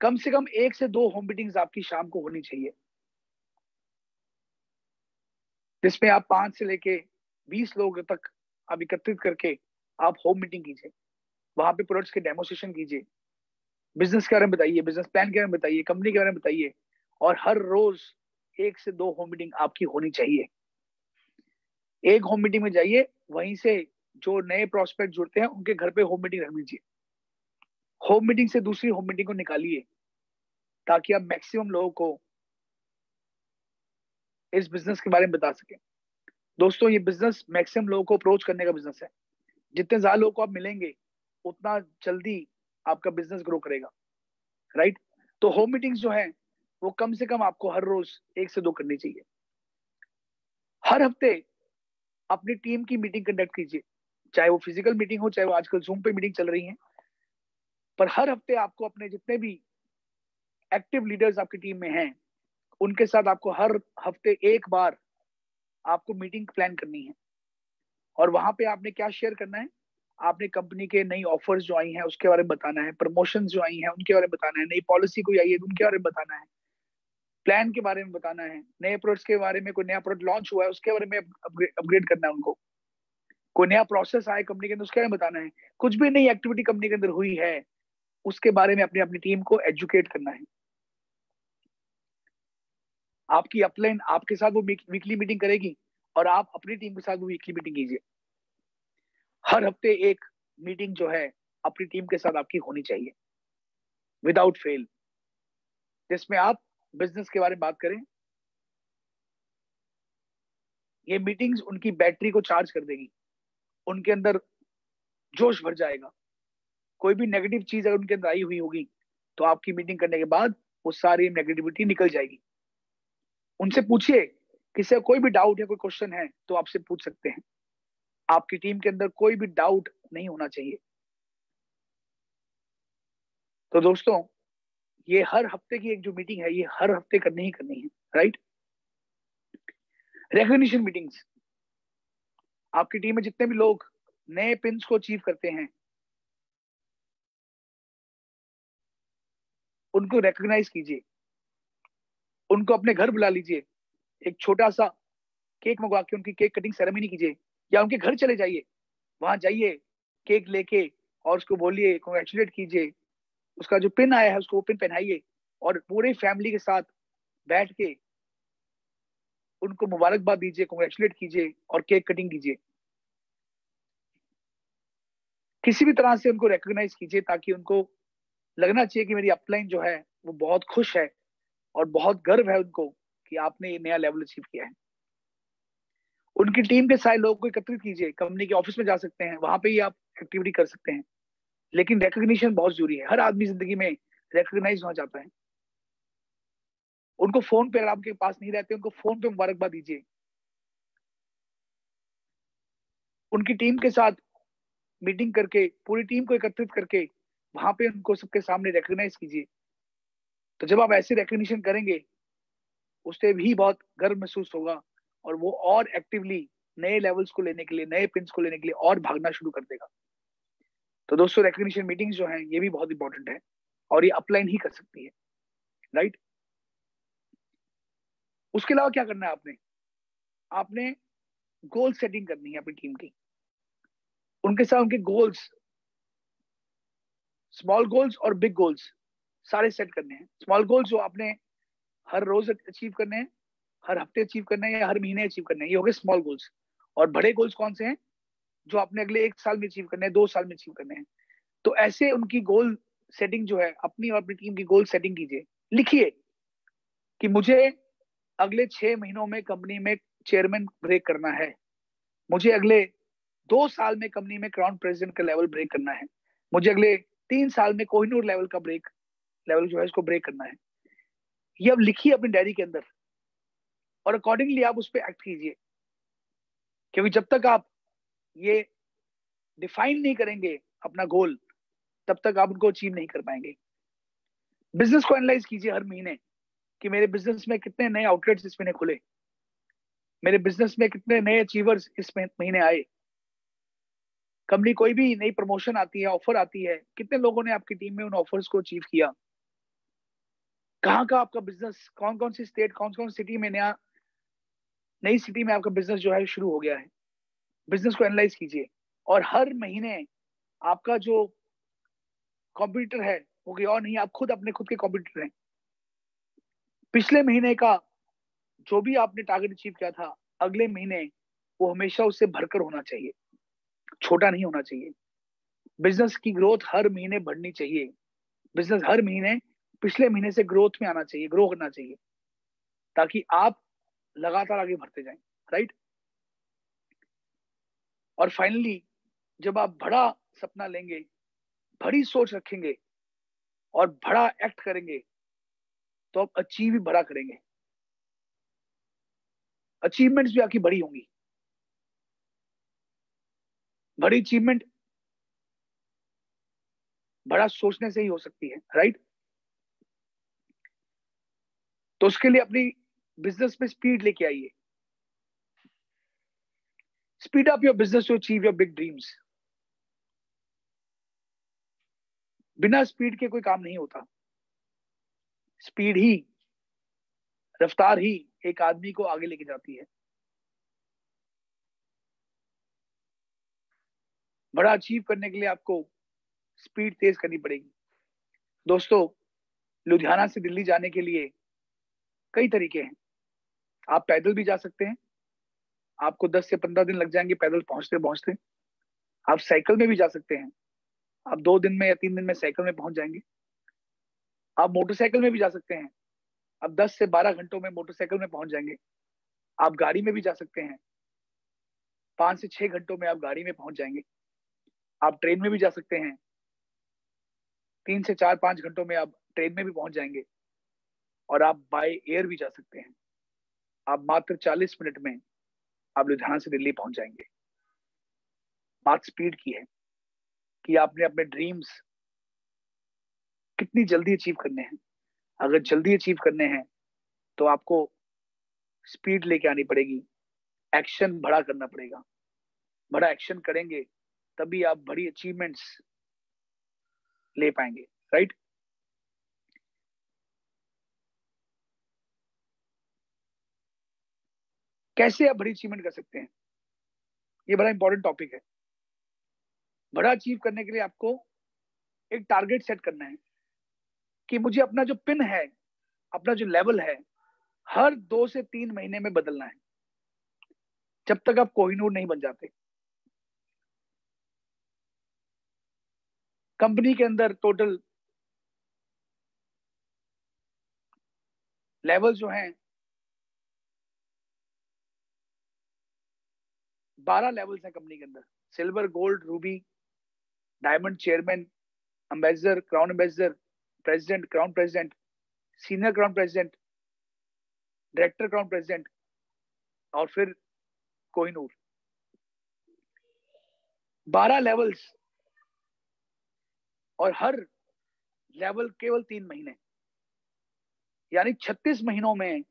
कम से कम 1 से 2 होम मीटिंग्स आपकी शाम को होनी चाहिए, जिसमें आप 5 से लेके 20 लोगों तक आप एकत्रित करके आप होम मीटिंग कीजिए। वहां पे प्रोडक्ट्स के डेमोस्ट्रेशन कीजिए, बिजनेस के बारे में बताइए, बिजनेस प्लान के बारे में बताइए, कंपनी के बारे में बताइए। और हर रोज 1 से 2 होम मीटिंग आपकी होनी चाहिए। एक होम मीटिंग में जाइए, वहीं से जो नए प्रोस्पेक्ट जुड़ते हैं उनके घर पे होम मीटिंग रख लीजिए। होम मीटिंग से दूसरी होम मीटिंग को निकालिए, ताकि आप मैक्सिमम लोगों को इस बिजनेस के बारे में बता सकें। दोस्तों, ये बिजनेस मैक्सिमम लोगों को अप्रोच करने का बिजनेस है। जितने ज्यादा लोगों को आप मिलेंगे उतना जल्दी आपका बिजनेस ग्रो करेगा, राइट। तो होम मीटिंग्स जो है वो कम से कम आपको हर रोज 1 से 2 करनी चाहिए। हर हफ्ते अपनी टीम की मीटिंग कंडक्ट कीजिए, चाहे वो फिजिकल मीटिंग हो, चाहे वो आजकल जूम पे मीटिंग चल रही है। पर हर हफ्ते आपको अपने जितने भी एक्टिव लीडर्स आपकी टीम में हैं उनके साथ आपको हर हफ्ते एक बार आपको मीटिंग प्लान करनी है। और वहां पे आपने क्या शेयर करना है, आपने कंपनी के नई ऑफर्स जो आई हैं उसके बारे में बताना है, प्रमोशंस जो आई हैं उनके बारे में बताना है, नई पॉलिसी कोई आई है उनके बारे में बताना है, प्लान के बारे में बताना है, नए प्रोडक्ट्स के बारे में, कोई नया प्रोडक्ट लॉन्च हुआ है उसके बारे में अपग्रेड करना है उनको, कोई नया प्रोसेस आया कंपनी के अंदर उसके बारे में बताना है, कुछ भी नई एक्टिविटी कंपनी के अंदर हुई है उसके बारे में अपनी अपनी टीम को एजुकेट करना है। आपकी अपलाइन आपके साथ वो वीकली मीटिंग करेगी और आप अपनी टीम के साथ वो वीकली मीटिंग कीजिए। हर हफ्ते एक मीटिंग जो है अपनी टीम के साथ आपकी होनी चाहिए विदाउट फेल, जिसमें आप बिजनेस के बारे में बात करें। ये मीटिंग्स उनकी बैटरी को चार्ज कर देगी, उनके अंदर जोश भर जाएगा। कोई भी नेगेटिव चीज अगर उनके अंदर आई हुई होगी तो आपकी मीटिंग करने के बाद वो सारी नेगेटिविटी निकल जाएगी। उनसे पूछिए, किसी का कोई भी डाउट है, कोई क्वेश्चन है तो आपसे पूछ सकते हैं। आपकी टीम के अंदर कोई भी डाउट नहीं होना चाहिए। तो दोस्तों, ये हर हफ्ते की एक जो मीटिंग है ये हर हफ्ते करनी ही करनी है, राइट। रिकॉग्निशन मीटिंग्स, आपकी टीम में जितने भी लोग नए पिंस को अचीव करते हैं उनको रिकॉग्नाइज कीजिए, उनको अपने घर बुला लीजिए, एक छोटा सा केक मंगवा के उनकी केक कटिंग सेरेमनी कीजिए, या उनके घर चले जाइए, वहां जाइए केक लेके और उसको बोलिए, कॉन्ग्रेचुलेट कीजिए, उसका जो पिन आया है उसको वो पिन पहनाइए और पूरे फैमिली के साथ बैठ के उनको मुबारकबाद दीजिए, कॉन्ग्रेचुलेट कीजिए और केक कटिंग कीजिए। किसी भी तरह से उनको रिकॉग्नाइज कीजिए ताकि उनको लगना चाहिए कि मेरी अपलाइन जो है वो बहुत खुश है और बहुत गर्व है उनको कि आपने ये नया लेवल अचीव किया है। उनकी टीम के सारे लोगों को एकत्रित कीजिए, कंपनी के ऑफिस में जा सकते हैं, वहां पे ही आप एक्टिविटी कर सकते हैं। लेकिन रिकॉग्निशन बहुत जरूरी है, हर आदमी जिंदगी में रिकॉग्नाइज होना चाहता है। उनको फोन पे, अगर आपके पास नहीं रहते उनको फोन पे मुबारकबाद दीजिए। उनकी टीम के साथ मीटिंग करके पूरी टीम को एकत्रित करके वहां पे उनको सबके सामने रिकॉग्नाइज कीजिए। तो जब आप ऐसे रिकॉग्निशन करेंगे उससे भी बहुत गर्व महसूस होगा और वो और एक्टिवली नए लेवल्स को लेने के लिए, नए पिंस को लेने के लिए और भागना शुरू कर देगा। तो दोस्तों, रिकॉग्निशन मीटिंग्स जो हैं ये भी बहुत इंपॉर्टेंट है और ये अपलाइन ही कर सकती है, राइट। उसके अलावा क्या करना है आपने, आपने गोल सेटिंग करनी है अपनी टीम की। उनके साथ उनके गोल्स, स्मॉल गोल्स और बिग गोल्स सारे सेट करने हैं। स्मॉल गोल्स जो आपने हर रोज अचीव करने हैं, हर हफ्ते अचीव करने हैं या हर महीने अचीव करने हैं, ये हो गए स्मॉल गोल्स। और बड़े गोल्स कौन से हैं, जो आपने अगले 1 साल में अचीव करने हैं, 2 साल में अचीव करने हैं। तो ऐसे उनकी गोल सेटिंग जो है, अपनी और अपनी टीम की गोल सेटिंग कीजिए। लिखिए कि मुझे अगले 6 महीनों में कंपनी में चेयरमैन ब्रेक करना है, मुझे अगले 2 साल में कंपनी में क्राउन प्रेसिडेंट का लेवल ब्रेक करना है, मुझे अगले 3 साल में कोहिनूर लेवल का लेवल जो है इसको ब्रेक करना है। ये अब लिखिए अपनी डायरी के अंदर और अकॉर्डिंगली आप उस पर एक्ट कीजिए। क्योंकि जब तक आप ये डिफाइन नहीं करेंगे अपना गोल, तब तक आप उनको अचीव नहीं कर पाएंगे। बिजनेस को एनालाइज कीजिए हर महीने कि मेरे बिजनेस में कितने नए आउटलेट्स इस महीने खुले, मेरे बिजनेस में कितने नए अचीवर्स इस महीने आए, कंपनी कोई भी नई प्रमोशन आती है, ऑफर आती है, कितने लोगों ने आपकी टीम में उन ऑफर्स को अचीव किया, कहाँ का आपका बिजनेस, कौन कौन सी स्टेट, कौन कौन सिटी में नई सिटी में आपका बिजनेस जो है शुरू हो गया है। बिजनेस को एनालाइज कीजिए और हर महीने आपका जो कॉम्पिटिटर है वो कोई और नहीं, आप खुद अपने खुद के कॉम्पिटिटर हैं। पिछले महीने का जो भी आपने टारगेट अचीव किया था, अगले महीने वो हमेशा उससे भरकर होना चाहिए, छोटा नहीं होना चाहिए। बिजनेस की ग्रोथ हर महीने बढ़नी चाहिए, बिजनेस हर महीने पिछले महीने से ग्रोथ में आना चाहिए, ग्रो करना चाहिए, ताकि आप लगातार आगे बढ़ते जाएं, राइट। और फाइनली जब आप बड़ा सपना लेंगे, बड़ी सोच रखेंगे और बड़ा एक्ट करेंगे, तो आप अचीव भी बड़ा करेंगे, अचीवमेंट्स भी आपकी बड़ी होंगी। बड़ी अचीवमेंट बड़ा सोचने से ही हो सकती है, राइट। तो उसके लिए अपनी बिजनेस में स्पीड लेके आइए। Speed up your business to achieve your big dreams. बिना स्पीड के कोई काम नहीं होता। स्पीड ही, रफ्तार ही एक आदमी को आगे लेके जाती है। बड़ा अचीव करने के लिए आपको स्पीड तेज करनी पड़ेगी। दोस्तों, लुधियाना से दिल्ली जाने के लिए कई तरीके हैं। आप पैदल भी जा सकते हैं, आपको 10 से 15 दिन लग जाएंगे पैदल पहुंचते पहुंचते। आप साइकिल में भी जा सकते हैं, आप 2 दिन में या 3 दिन में साइकिल में पहुंच जाएंगे। आप मोटरसाइकिल में भी जा सकते हैं, आप 10 से 12 घंटों में मोटरसाइकिल में पहुंच जाएंगे। आप गाड़ी में भी जा सकते हैं, 5 से 6 घंटों में आप गाड़ी में पहुंच जाएंगे। आप ट्रेन में भी जा सकते हैं, 3 से 4-5 घंटों में आप ट्रेन में भी पहुंच जाएंगे। और आप बाय एयर भी जा सकते हैं, आप मात्र 40 मिनट में आप लुधियाना से दिल्ली पहुंच जाएंगे। बात स्पीड की है कि आपने अपने ड्रीम्स कितनी जल्दी अचीव करने हैं। अगर जल्दी अचीव करने हैं तो आपको स्पीड लेके आनी पड़ेगी, एक्शन बड़ा करना पड़ेगा। बड़ा एक्शन करेंगे तभी आप बड़ी अचीवमेंट्स ले पाएंगे, राइट। कैसे आप बड़ी अचीवमेंट कर सकते हैं, ये बड़ा इंपॉर्टेंट टॉपिक है। बड़ा अचीव करने के लिए आपको एक टारगेट सेट करना है कि मुझे अपना जो पिन है, अपना जो लेवल है, हर 2 से 3 महीने में बदलना है, जब तक आप कोहिनूर नहीं बन जाते। कंपनी के अंदर टोटल लेवल जो हैं 12 लेवल्स हैं कंपनी के अंदर। Silver, gold, Ruby, diamond, chairman, ambassador, crown ambassador, president, crown president, senior crown president, director crown president और फिर कोहिनूर। 12 लेवल्स और हर लेवल केवल 3 महीने, यानी 36 महीनों में,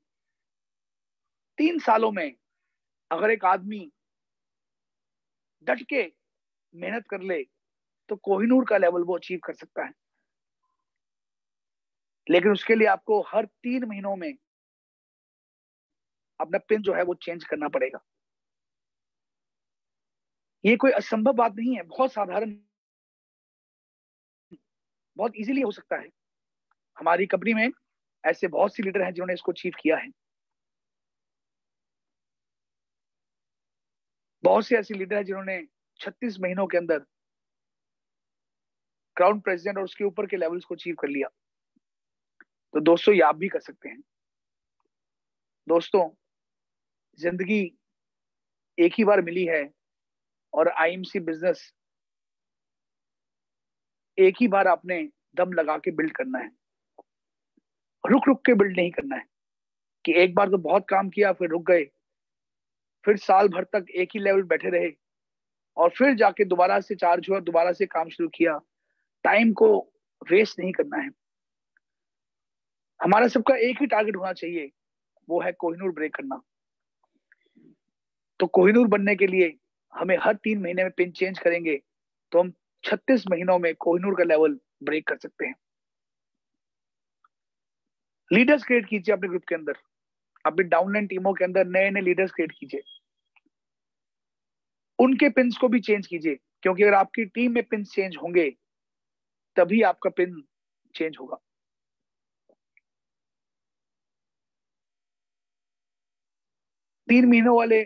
3 सालों में अगर एक आदमी डट के मेहनत कर ले तो कोहिनूर का लेवल वो अचीव कर सकता है। लेकिन उसके लिए आपको हर 3 महीनों में अपना पिन जो है वो चेंज करना पड़ेगा। ये कोई असंभव बात नहीं है, बहुत साधारण, बहुत इजीली हो सकता है। हमारी कंपनी में ऐसे बहुत सी लीडर हैं जिन्होंने इसको अचीव किया है। बहुत से ऐसे लीडर हैं जिन्होंने 36 महीनों के अंदर क्राउन प्रेसिडेंट और उसके ऊपर के लेवल्स को अचीव कर लिया। तो दोस्तों, ये आप भी कर सकते हैं। दोस्तों, जिंदगी एक ही बार मिली है और आईएमसी बिजनेस एक ही बार आपने दम लगा के बिल्ड करना है, रुक रुक के बिल्ड नहीं करना है कि एक बार तो बहुत काम किया फिर रुक गए, फिर साल भर तक एक ही लेवल बैठे रहे और फिर जाके दोबारा से चार्ज हुआ, दोबारा से काम शुरू किया। टाइम को वेस्ट नहीं करना है। हमारा सबका एक ही टारगेट होना चाहिए, वो है कोहिनूर ब्रेक करना। तो कोहिनूर बनने के लिए हमें हर 3 महीने में पिन चेंज करेंगे तो हम 36 महीनों में कोहिनूर का लेवल ब्रेक कर सकते हैं। लीडर्स क्रिएट कीजिए अपने ग्रुप के अंदर, अपनी डाउनलाइन टीमों के अंदर नए नए लीडर्स क्रिएट कीजिए, उनके पिन्स को भी चेंज कीजिए, क्योंकि अगर आपकी टीम में पिन चेंज होंगे तभी आपका पिन चेंज होगा। तीन महीनों वाले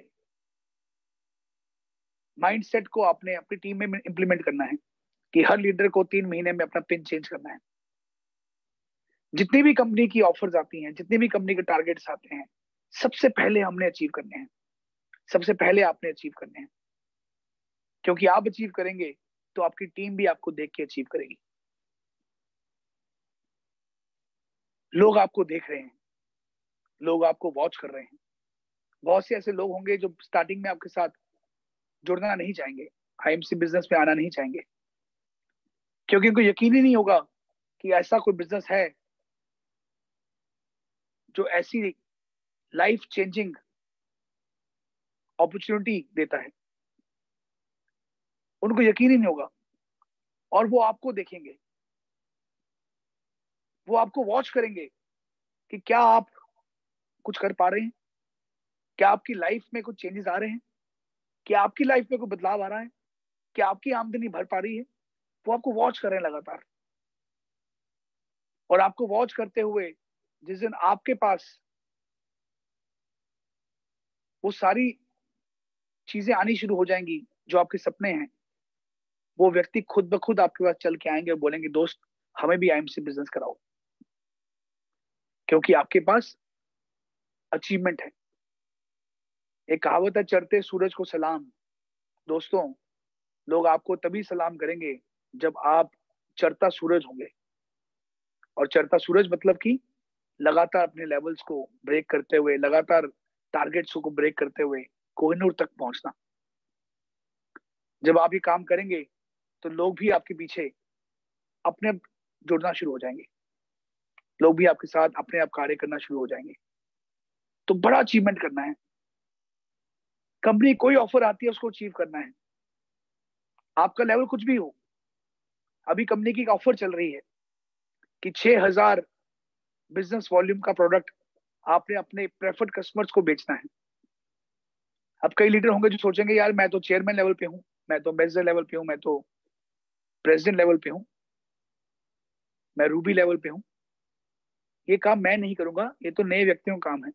माइंडसेट को आपने अपनी टीम में इंप्लीमेंट करना है कि हर लीडर को 3 महीने में अपना पिन चेंज करना है। जितनी भी कंपनी की ऑफर्स आती हैं, जितनी भी कंपनी के टारगेट्स आते हैं, सबसे पहले हमने अचीव करने हैं, सबसे पहले आपने अचीव करने हैं। क्योंकि आप अचीव करेंगे तो आपकी टीम भी आपको देख के अचीव करेगी। लोग आपको देख रहे हैं, लोग आपको वॉच कर रहे हैं। बहुत से ऐसे लोग होंगे जो स्टार्टिंग में आपके साथ जुड़ना नहीं चाहेंगे, आईएमसी बिजनेस में आना नहीं चाहेंगे, क्योंकि उनको यकीन ही नहीं होगा कि ऐसा कोई बिजनेस है जो ऐसी लाइफ चेंजिंग अपॉर्चुनिटी देता है। उनको यकीन ही नहीं होगा, और वो आपको देखेंगे, वो आपको वॉच करेंगे कि क्या आप कुछ कर पा रहे हैं, क्या आपकी लाइफ में कुछ चेंजेस आ रहे हैं, क्या आपकी लाइफ में कोई बदलाव आ रहा है, क्या आपकी आमदनी भर पा रही है। वो आपको वॉच कर रहे हैं लगातार, और आपको वॉच करते हुए जिस दिन आपके पास वो सारी चीजें आनी शुरू हो जाएंगी जो आपके सपने हैं, वो व्यक्ति खुद ब खुद आपके पास चल के आएंगे और बोलेंगे दोस्त हमें भी आईएमसी बिजनेस कराओ, क्योंकि आपके पास अचीवमेंट है। एक कहावत है, चढ़ते सूरज को सलाम। दोस्तों, लोग आपको तभी सलाम करेंगे जब आप चढ़ता सूरज होंगे। और चढ़ता सूरज मतलब कि लगातार अपने लेवल्स को ब्रेक करते हुए, लगातार टारगेट्स को ब्रेक करते हुए कोहिनूर तक पहुंचना। जब आप ये काम करेंगे तो लोग भी आपके पीछे अपने आप जुड़ना शुरू हो जाएंगे, लोग भी आपके साथ अपने आप कार्य करना शुरू हो जाएंगे। तो बड़ा अचीवमेंट करना है। कंपनी कोई ऑफर आती है उसको अचीव करना है। आपका लेवल कुछ भी हो, अभी कंपनी की एक ऑफर चल रही है कि 6,000 बिजनेस वॉल्यूम का प्रोडक्ट आपने अपने प्रेफर्ड कस्टमर्स को बेचना है। अब कई लीडर होंगे जो सोचेंगे यार मैं तो चेयरमैन लेवल पे हूं, मैं तो एम्बेसडर लेवल पे हूं, मैं तो प्रेसिडेंट लेवल पे हूं, मैं रूबी लेवल पे हूं, ये काम मैं नहीं करूंगा, ये तो नए व्यक्तियों का काम है।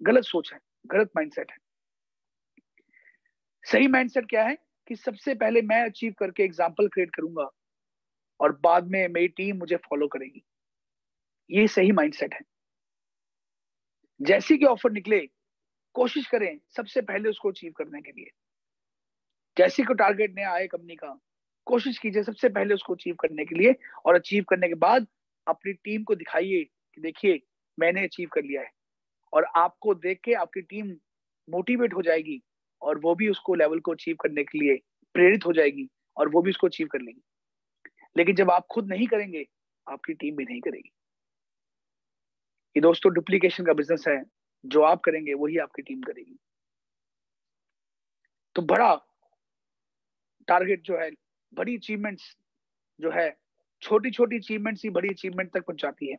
गलत सोच है, गलत माइंडसेट है। सही माइंडसेट क्या है कि सबसे पहले मैं अचीव करके एग्जाम्पल क्रिएट करूंगा और बाद में मेरी टीम मुझे फॉलो करेगी। ये सही माइंडसेट है। जैसी की ऑफर निकले कोशिश करें सबसे पहले उसको अचीव करने के लिए। जैसे को टारगेट नया आए कंपनी का, कोशिश कीजिए सबसे पहले उसको अचीव करने के लिए, और अचीव करने के बाद अपनी टीम को दिखाइए कि देखिए मैंने अचीव कर लिया है। और आपको देख के आपकी टीम मोटिवेट हो जाएगी और वो भी उसको लेवल को अचीव करने के लिए प्रेरित हो जाएगी और वो भी उसको अचीव कर लेंगी। लेकिन जब आप खुद नहीं करेंगे, आपकी टीम भी नहीं करेगी। ये दोस्तों डुप्लीकेशन का बिजनेस है, जो आप करेंगे वही आपकी टीम करेगी। तो बड़ा टारगेट जो है, बड़ी अचीवमेंट्स जो है, छोटी छोटी अचीवमेंट्स ही बड़ी अचीवमेंट तक पहुंचाती है।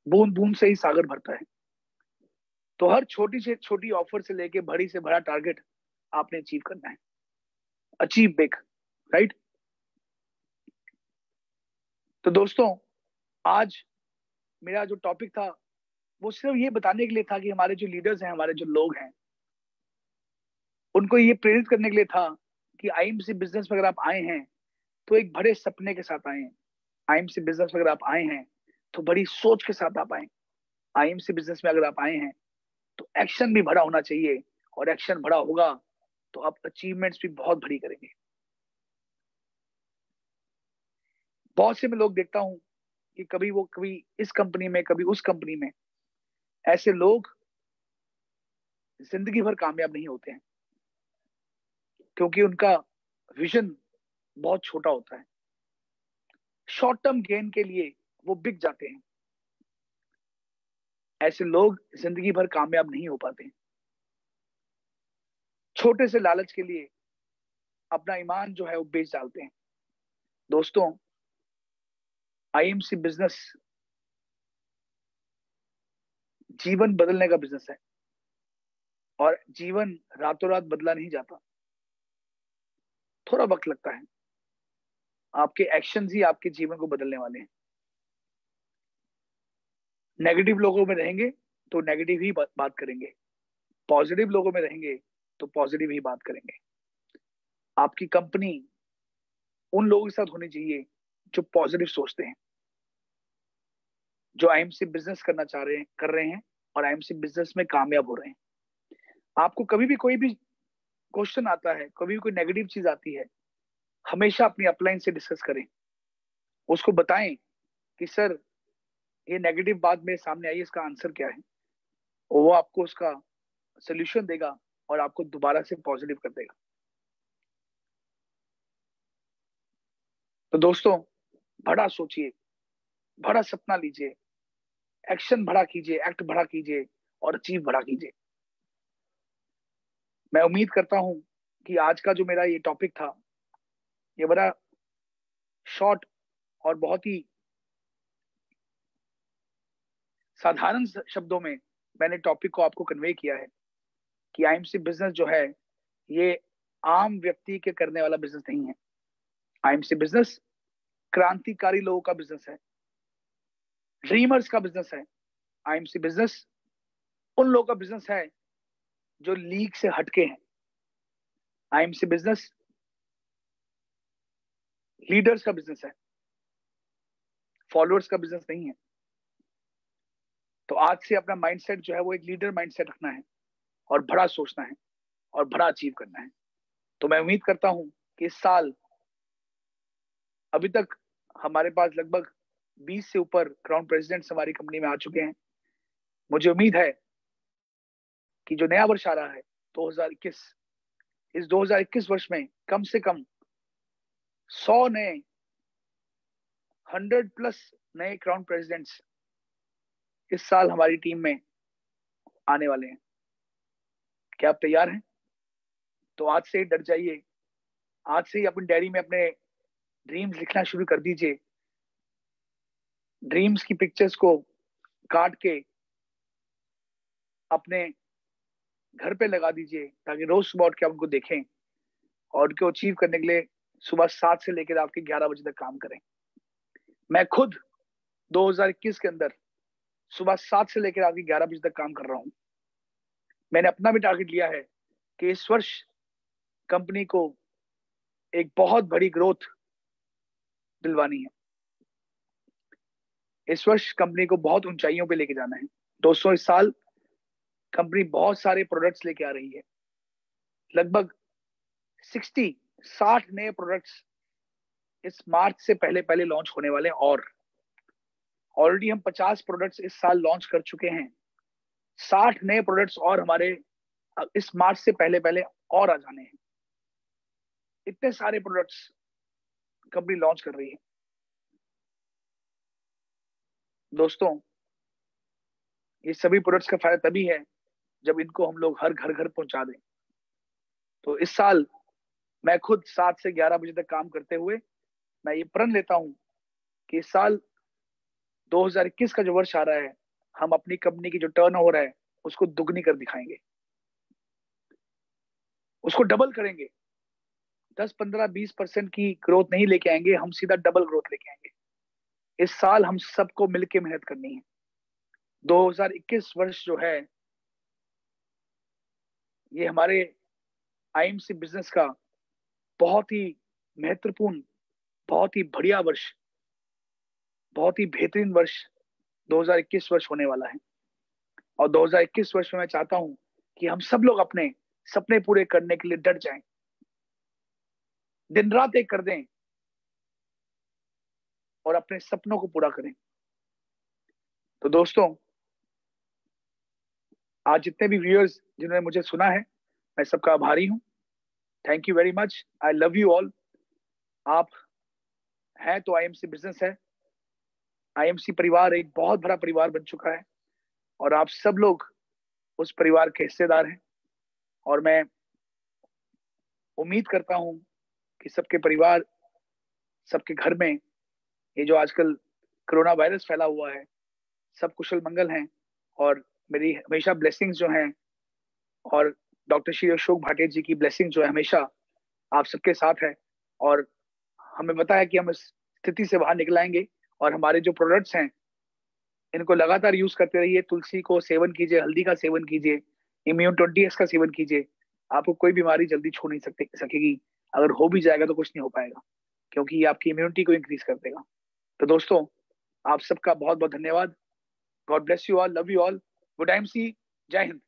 बूंद बूंद से ही सागर भरता है। तो हर छोटी से छोटी ऑफर से लेके बड़ी से बड़ा टारगेट आपने अचीव करना है। Achieve big, right. तो दोस्तों, आज मेरा जो टॉपिक था वो सिर्फ ये बताने के लिए था कि हमारे जो लीडर्स हैं, हमारे जो लोग हैं, उनको ये प्रेरित करने के लिए था कि आईएमसी बिजनेस में अगर आप आए हैं तो एक बड़े सपने के साथ आए हैं। आईएमसी बिजनेस में अगर आप आए हैं तो बड़ी सोच के साथ आप आए। आईएमसी बिजनेस में अगर आप आए हैं तो एक्शन भी बड़ा होना चाहिए, और एक्शन बड़ा होगा तो आप अचीवमेंट्स भी बहुत बड़ी करेंगे। बहुत से मैं लोग देखता हूं कि कभी इस कंपनी में, कभी उस कंपनी में, ऐसे लोग जिंदगी भर कामयाब नहीं होते हैं, क्योंकि उनका विजन बहुत छोटा होता है। शॉर्ट टर्म गेन के लिए वो बिक जाते हैं। ऐसे लोग जिंदगी भर कामयाब नहीं हो पाते। छोटे से लालच के लिए अपना ईमान जो है वो बेच डालते हैं। दोस्तों, आईएमसी बिजनेस जीवन बदलने का बिजनेस है, और जीवन रातों रात बदला नहीं जाता, थोड़ा वक्त लगता है। आपके एक्शंस ही आपके जीवन को बदलने वाले हैं। नेगेटिव लोगों में रहेंगे तो नेगेटिव ही बात करेंगे, पॉजिटिव लोगों में रहेंगे तो पॉजिटिव ही बात करेंगे। आपकी कंपनी उन लोगों के साथ होनी चाहिए जो पॉजिटिव सोचते हैं, जो आईएमसी बिजनेस करना चाह रहे हैं, कर रहे हैं और आईएमसी बिजनेस में कामयाब हो रहे हैं। आपको कभी भी कोई भी क्वेश्चन आता है, कभी भी कोई नेगेटिव चीज आती है, हमेशा अपनी अपलाइन से डिस्कस करें, उसको बताएं कि सर ये नेगेटिव बात मेरे सामने आई है, इसका आंसर क्या है, और वो आपको उसका सोल्यूशन देगा और आपको दोबारा से पॉजिटिव कर देगा। तो दोस्तों, बड़ा सोचिए, बड़ा सपना लीजिए, एक्शन बड़ा कीजिए, एक्ट बड़ा कीजिए और अचीव बड़ा कीजिए। मैं उम्मीद करता हूं कि आज का जो मेरा ये टॉपिक था, ये बड़ा शॉर्ट और बहुत ही साधारण शब्दों में मैंने टॉपिक को आपको कन्वे किया है कि आईएमसी बिजनेस जो है ये आम व्यक्ति के करने वाला बिजनेस नहीं है। आईएमसी बिजनेस क्रांतिकारी लोगों का बिजनेस है, ड्रीमर्स का बिजनेस है। आईएमसी बिजनेस उन लोगों का बिजनेस है जो लीग से हटके हैं। आईएमसी बिजनेस लीडर्स का बिजनेस है, फॉलोअर्स का बिजनेस नहीं है। तो आज से अपना माइंडसेट जो है वो एक लीडर माइंडसेट रखना है और बड़ा सोचना है और बड़ा अचीव करना है। तो मैं उम्मीद करता हूं कि इस साल अभी तक हमारे पास लगभग 20 से ऊपर क्राउन प्रेसिडेंट्स हमारी कंपनी में आ चुके हैं। मुझे उम्मीद है कि जो नया वर्ष आ रहा है 2021, इस 2021 वर्ष में कम से कम 100 नए, 100+ नए क्राउन प्रेसिडेंट्स इस साल हमारी टीम में आने वाले हैं। क्या आप तैयार हैं? तो आज से ही डट जाइए, आज से ही अपनी डायरी में अपने ड्रीम्स लिखना शुरू कर दीजिए। ड्रीम्स की पिक्चर्स को काट के अपने घर पे लगा दीजिए ताकि रोज सुबह उठ के आप उनको देखें और उनको अचीव करने के लिए सुबह 7 से लेकर आपके 11 बजे तक काम करें। मैं खुद 2021 के अंदर सुबह 7 से लेकर आपके 11 बजे तक काम कर रहा हूं। मैंने अपना भी टारगेट लिया है कि इस वर्ष कंपनी को एक बहुत बड़ी ग्रोथ दिलवानी है। इस वर्ष कंपनी को बहुत ऊंचाइयों पे लेके जाना है। दोस्तों, इस साल कंपनी बहुत सारे प्रोडक्ट्स लेके आ रही है। लगभग 60 नए प्रोडक्ट्स इस मार्च से पहले पहले लॉन्च होने वाले हैं और ऑलरेडी हम 50 प्रोडक्ट्स इस साल लॉन्च कर चुके हैं। 60 नए प्रोडक्ट्स और हमारे इस मार्च से पहले पहले और आ जाने हैं। इतने सारे प्रोडक्ट्स कंपनी लॉन्च कर रही है। दोस्तों, ये सभी प्रोडक्ट्स का फायदा तभी है जब इनको हम लोग हर घर घर पहुंचा दें। तो इस साल मैं खुद 7 से 11 बजे तक काम करते हुए मैं ये प्रण लेता हूं कि इस साल 2021 का जो वर्ष आ रहा है, हम अपनी कंपनी की जो टर्नओवर है उसको दुगनी कर दिखाएंगे, उसको डबल करेंगे। 10, 15, 20% की ग्रोथ नहीं लेके आएंगे, हम सीधा डबल ग्रोथ लेके आएंगे। इस साल हम सबको मिलकर मेहनत करनी है। 2021 वर्ष जो है ये हमारे आईएमसी बिजनेस का बहुत ही महत्वपूर्ण, बहुत ही बढ़िया वर्ष, बहुत ही बेहतरीन वर्ष 2021 वर्ष होने वाला है। और 2021 वर्ष में मैं चाहता हूं कि हम सब लोग अपने सपने पूरे करने के लिए डट जाएं, दिन रात एक कर दें और अपने सपनों को पूरा करें। तो दोस्तों, आज जितने भी व्यूअर्स जिन्होंने मुझे सुना है, मैं सबका आभारी हूं। Thank you very much. I love you all. आप हैं तो आईएमसी बिजनेस है। आईएमसी परिवार एक बहुत बड़ा परिवार बन चुका है और आप सब लोग उस परिवार के हिस्सेदार हैं। और मैं उम्मीद करता हूं कि सबके परिवार, सबके घर में ये जो आजकल कोरोना वायरस फैला हुआ है, सब कुशल मंगल हैं और मेरी हमेशा ब्लेसिंग्स जो हैं और डॉक्टर श्री अशोक भाटिया जी की ब्लेसिंग जो है हमेशा आप सबके साथ है। और हमें पता है कि हम इस स्थिति से बाहर निकल आएंगे और हमारे जो प्रोडक्ट्स हैं इनको लगातार यूज करते रहिए। तुलसी को सेवन कीजिए, हल्दी का सेवन कीजिए, इम्यून 20X का सेवन कीजिए। आपको कोई बीमारी जल्दी छू नहीं सकेगी। अगर हो भी जाएगा तो कुछ नहीं हो पाएगा, क्योंकि ये आपकी इम्यूनिटी को इंक्रीज कर देगा। तो दोस्तों, आप सबका बहुत बहुत धन्यवाद। God bless you all, love you all, good time see, जय हिंद।